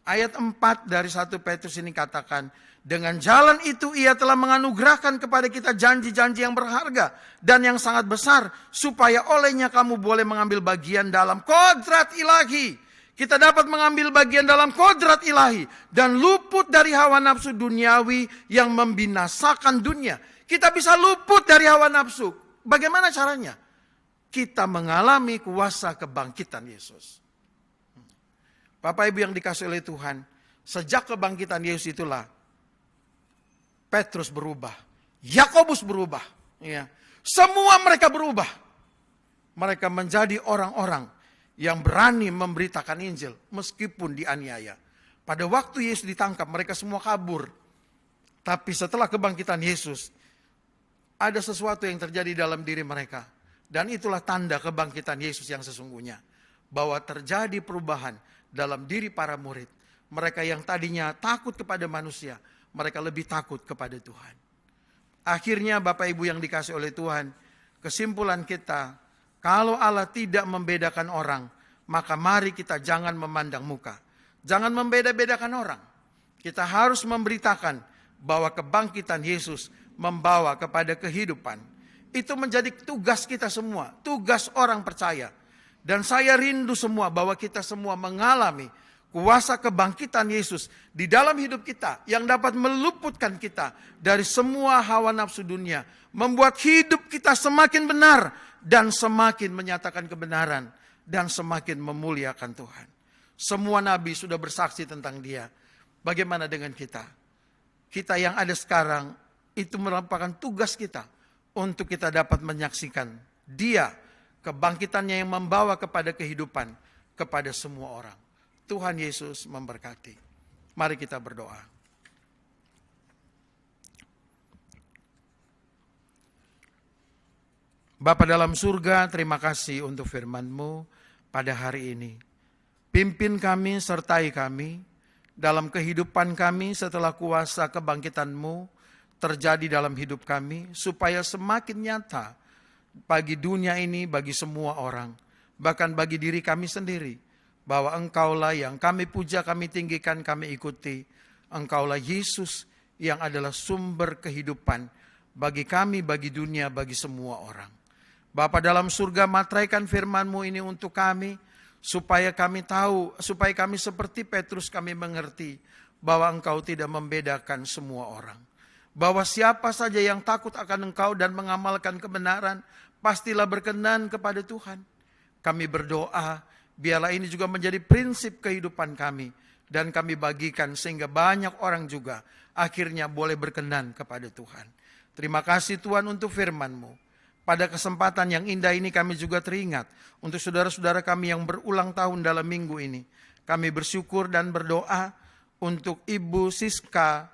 Ayat 4 dari 1 Petrus ini katakan, dengan jalan itu ia telah menganugerahkan kepada kita janji-janji yang berharga dan yang sangat besar, supaya olehnya kamu boleh mengambil bagian dalam kodrat ilahi. Kita dapat mengambil bagian dalam kodrat ilahi dan luput dari hawa nafsu duniawi yang membinasakan dunia. Kita bisa luput dari hawa nafsu. Bagaimana caranya? Kita mengalami kuasa kebangkitan Yesus. Bapak Ibu yang dikasihi oleh Tuhan, sejak kebangkitan Yesus itulah Petrus berubah, Yakobus berubah, ya. Semua mereka berubah. Mereka menjadi orang-orang yang berani memberitakan Injil meskipun dianiaya. Pada waktu Yesus ditangkap, mereka semua kabur. Tapi setelah kebangkitan Yesus, ada sesuatu yang terjadi dalam diri mereka. Dan itulah tanda kebangkitan Yesus yang sesungguhnya. Bahwa terjadi perubahan dalam diri para murid. Mereka yang tadinya takut kepada manusia, mereka lebih takut kepada Tuhan. Akhirnya Bapak Ibu yang dikasihi oleh Tuhan, kesimpulan kita, kalau Allah tidak membedakan orang, maka mari kita jangan memandang muka. Jangan membeda-bedakan orang. Kita harus memberitakan bahwa kebangkitan Yesus membawa kepada kehidupan. Itu menjadi tugas kita semua, tugas orang percaya. Dan saya rindu semua bahwa kita semua mengalami kuasa kebangkitan Yesus di dalam hidup kita yang dapat meluputkan kita dari semua hawa nafsu dunia. Membuat hidup kita semakin benar dan semakin menyatakan kebenaran dan semakin memuliakan Tuhan. Semua nabi sudah bersaksi tentang Dia. Bagaimana dengan kita? Kita yang ada sekarang itu merupakan tugas kita untuk kita dapat menyaksikan Dia, kebangkitannya yang membawa kepada kehidupan kepada semua orang. Tuhan Yesus memberkati. Mari kita berdoa. Bapa dalam surga, terima kasih untuk firman-Mu pada hari ini. Pimpin kami, sertai kami dalam kehidupan kami setelah kuasa kebangkitan-Mu terjadi dalam hidup kami, supaya semakin nyata bagi dunia ini, bagi semua orang, bahkan bagi diri kami sendiri, bahwa Engkaulah yang kami puja, kami tinggikan, kami ikuti. Engkaulah Yesus yang adalah sumber kehidupan bagi kami, bagi dunia, bagi semua orang. Bapa dalam surga, materaikan firman-Mu ini untuk kami, supaya kami tahu, supaya kami seperti Petrus kami mengerti bahwa Engkau tidak membedakan semua orang. Bahwa siapa saja yang takut akan Engkau dan mengamalkan kebenaran, pastilah berkenan kepada Tuhan. Kami berdoa, biarlah ini juga menjadi prinsip kehidupan kami, dan kami bagikan sehingga banyak orang juga akhirnya boleh berkenan kepada Tuhan. Terima kasih Tuhan untuk firman-Mu. Pada kesempatan yang indah ini kami juga teringat untuk saudara-saudara kami yang berulang tahun dalam minggu ini. Kami bersyukur dan berdoa untuk Ibu Siska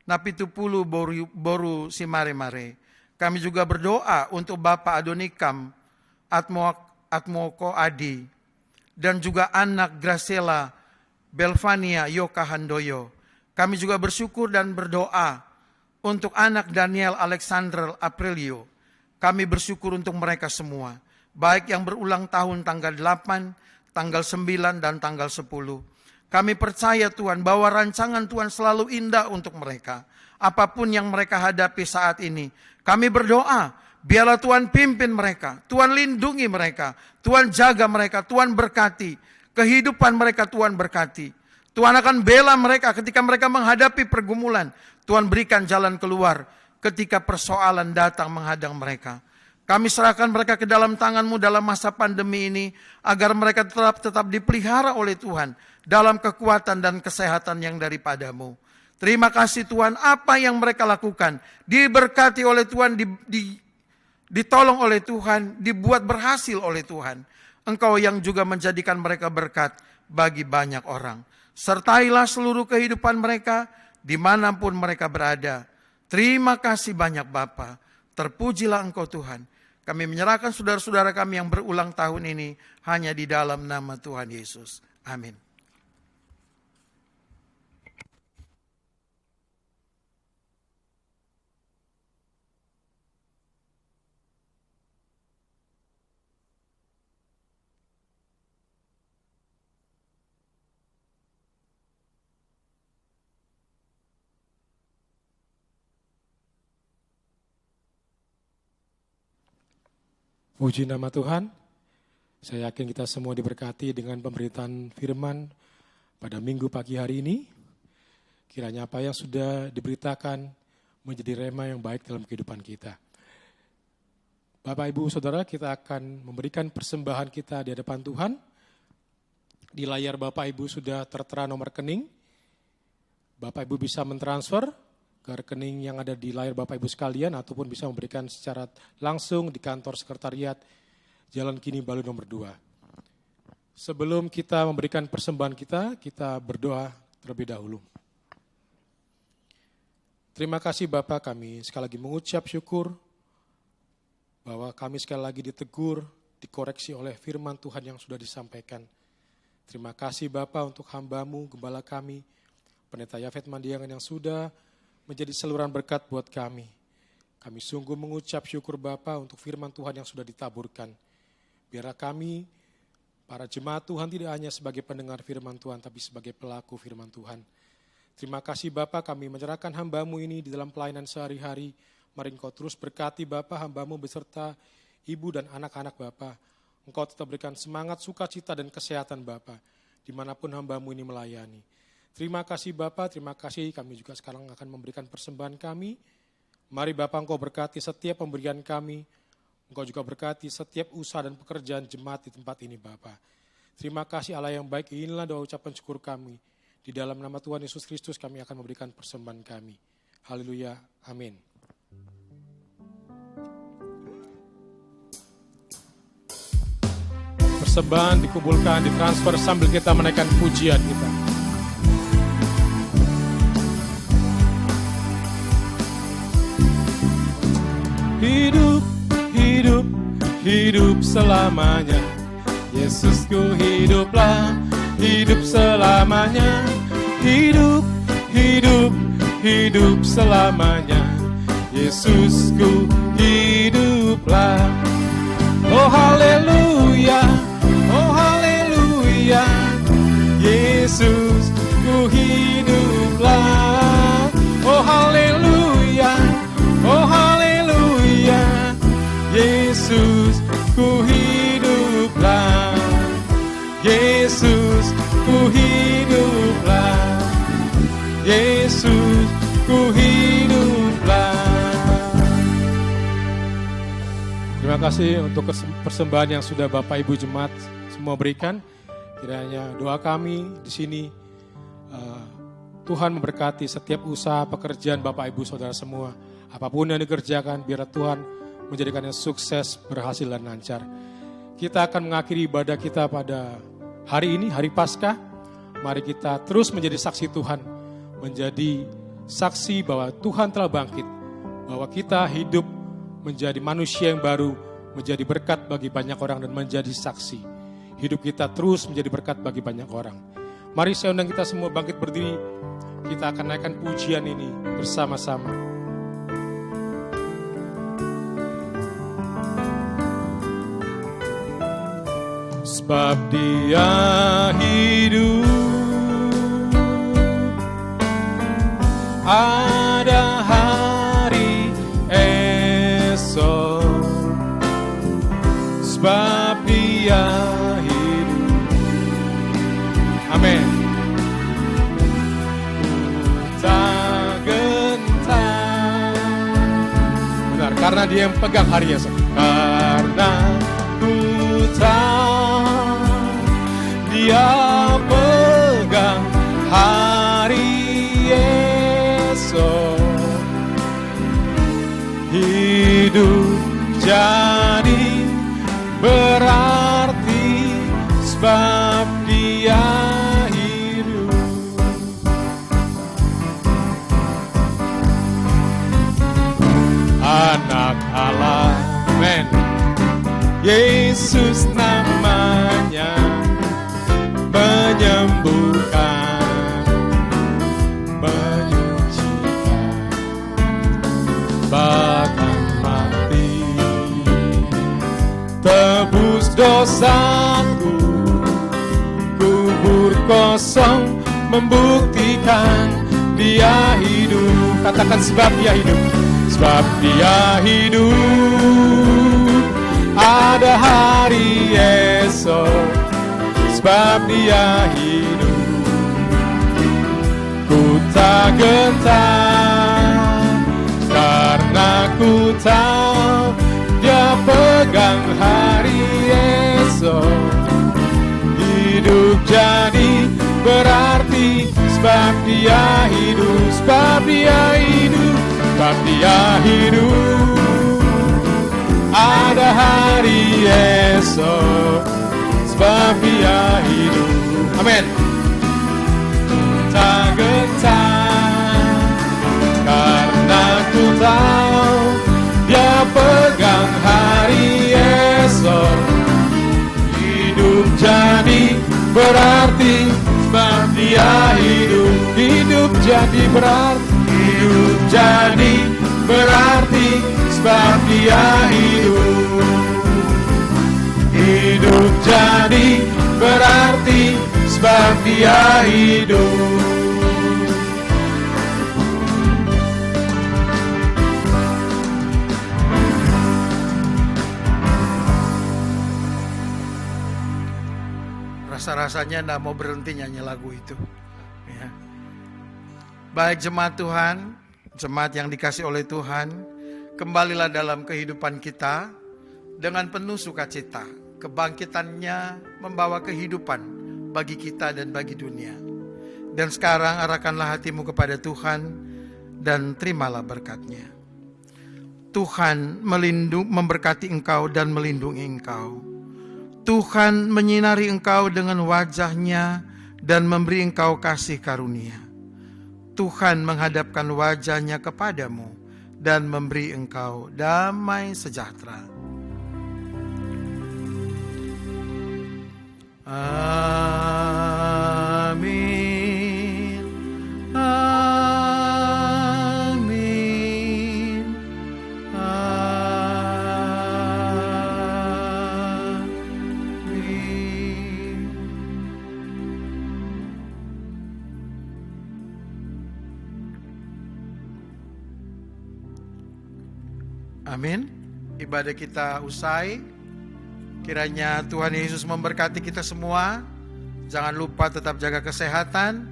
Napitupulu Boru Simare-mare. Kami juga berdoa untuk Bapak Adonikam Atmoko Adi dan juga anak Graciela Belvania Yoka Handoyo. Kami juga bersyukur dan berdoa untuk anak Daniel Alexander Aprilio. Kami bersyukur untuk mereka semua, baik yang berulang tahun tanggal 8, tanggal 9, dan tanggal 10. Kami percaya Tuhan bahwa rancangan Tuhan selalu indah untuk mereka. Apapun yang mereka hadapi saat ini, kami berdoa, biarlah Tuhan pimpin mereka, Tuhan lindungi mereka, Tuhan jaga mereka, Tuhan berkati. Kehidupan mereka Tuhan berkati. Tuhan akan bela mereka ketika mereka menghadapi pergumulan. Tuhan berikan jalan keluar ketika persoalan datang menghadang mereka. Kami serahkan mereka ke dalam tangan-Mu dalam masa pandemi ini, agar mereka tetap dipelihara oleh Tuhan dalam kekuatan dan kesehatan yang daripada-Mu. Terima kasih Tuhan, apa yang mereka lakukan diberkati oleh Tuhan, ditolong oleh Tuhan, dibuat berhasil oleh Tuhan. Engkau yang juga menjadikan mereka berkat bagi banyak orang. Sertailah seluruh kehidupan mereka dimanapun mereka berada. Terima kasih banyak Bapa. Terpujilah Engkau Tuhan. Kami menyerahkan saudara-saudara kami yang berulang tahun ini hanya di dalam nama Tuhan Yesus. Amin. Puji nama Tuhan. Saya yakin kita semua diberkati dengan pemberitaan firman pada minggu pagi hari ini. Kiranya apa yang sudah diberitakan menjadi rema yang baik dalam kehidupan kita. Bapak, Ibu, Saudara, kita akan memberikan persembahan kita di hadapan Tuhan. Di layar Bapak, Ibu sudah tertera nomor rekening. Bapak, Ibu bisa mentransfer ke rekening yang ada di layar Bapak, Ibu sekalian, ataupun bisa memberikan secara langsung di kantor sekretariat Jalan Kini Balu nomor 2. Sebelum kita memberikan persembahan kita berdoa terlebih dahulu. Terima kasih Bapak, kami sekali lagi mengucap syukur bahwa kami sekali lagi ditegur, dikoreksi oleh firman Tuhan yang sudah disampaikan. Terima kasih Bapak untuk hamba-Mu, gembala kami, Pendeta Yafet Mandiangan yang sudah menjadi saluran berkat buat kami. Kami sungguh mengucap syukur Bapak untuk firman Tuhan yang sudah ditaburkan. Biarlah kami, para jemaat Tuhan tidak hanya sebagai pendengar firman Tuhan, tapi sebagai pelaku firman Tuhan. Terima kasih Bapak, kami menyerahkan hamba-Mu ini di dalam pelayanan sehari-hari. Mari Engkau terus berkati Bapak, hamba-Mu beserta ibu dan anak-anak Bapak. Engkau tetap berikan semangat, sukacita, dan kesehatan Bapak, dimanapun hamba-Mu ini melayani. Terima kasih Bapak, terima kasih. Kami juga sekarang akan memberikan persembahan kami. Mari Bapak Engkau berkati setiap pemberian kami. Engkau juga berkati setiap usaha dan pekerjaan jemaat di tempat ini Bapak. Terima kasih Allah yang baik, inilah doa ucapan syukur kami. Di dalam nama Tuhan Yesus Kristus kami akan memberikan persembahan kami. Haleluya, amin. Persembahan dikumpulkan, ditransfer sambil kita menaikkan pujian kita. Hidup, hidup, hidup selamanya. Yesusku hiduplah, hidup selamanya. Hidup, hidup, hidup selamanya. Yesusku hiduplah. Oh haleluya, oh haleluya. Yesusku hiduplah. Oh haleluya, oh haleluya. Yesus ku hiduplah, Yesus ku hiduplah, Yesus ku hiduplah. Terima kasih untuk persembahan yang sudah Bapak Ibu Jemaat semua berikan. Kiranya doa kami di sini, Tuhan memberkati setiap usaha pekerjaan Bapak Ibu Saudara semua. Apapun yang dikerjakan, biar Tuhan menjadikannya sukses, berhasil, dan lancar. Kita akan mengakhiri ibadah kita pada hari ini, hari Paskah. Mari kita terus menjadi saksi Tuhan, menjadi saksi bahwa Tuhan telah bangkit, bahwa kita hidup menjadi manusia yang baru, menjadi berkat bagi banyak orang dan menjadi saksi. Hidup kita terus menjadi berkat bagi banyak orang. Mari saya undang kita semua bangkit berdiri, kita akan naikkan pujian ini bersama-sama. Sebab Dia hidup, ada hari esok. Sebab Dia hidup, amin. Tak gentar, benar, karena Dia yang pegang hari esok. Karena ku tahu Dia pegang hari esok. Hidup jadi berarti sebab Dia hidup. Anak Allah, amen. Yesus namanya, menyembuhkan, menyucikan, bahkan mati, tebus dosaku, kubur kosong, membuktikan Dia hidup. Katakan sebab Dia hidup, sebab Dia hidup, ada hari esok, sebab Dia hidup. Ku tak gentar, karena ku tahu Dia pegang hari esok. Hidup jadi berarti, sebab Dia hidup, sebab Dia hidup, sebab Dia hidup. Ada hari esok, sebab Dia hidup. Amin. Tak gentar, karena ku tahu Dia pegang hari esok. Hidup jadi berarti, sebab Dia hidup. Hidup jadi berarti, hidup jadi berarti, sebab Dia hidup. Hidup jadi berarti, sebab Dia hidup. Rasa-rasanya tidak mau berhenti nyanyi lagu itu. Ya. Baik jemaat Tuhan, jemaat yang dikasih oleh Tuhan, kembalilah dalam kehidupan kita dengan penuh sukacita. Kebangkitannya membawa kehidupan bagi kita dan bagi dunia. Dan sekarang arahkanlah hatimu kepada Tuhan dan terimalah berkat-Nya. Tuhan memberkati engkau dan melindungi engkau. Tuhan menyinari engkau dengan wajah-Nya dan memberi engkau kasih karunia. Tuhan menghadapkan wajah-Nya kepadamu dan memberi engkau damai sejahtera. Amin. Amin. Amin. Amin. Ibadah kita usai. Kiranya Tuhan Yesus memberkati kita semua. Jangan lupa tetap jaga kesehatan.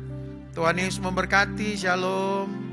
Tuhan Yesus memberkati. Shalom.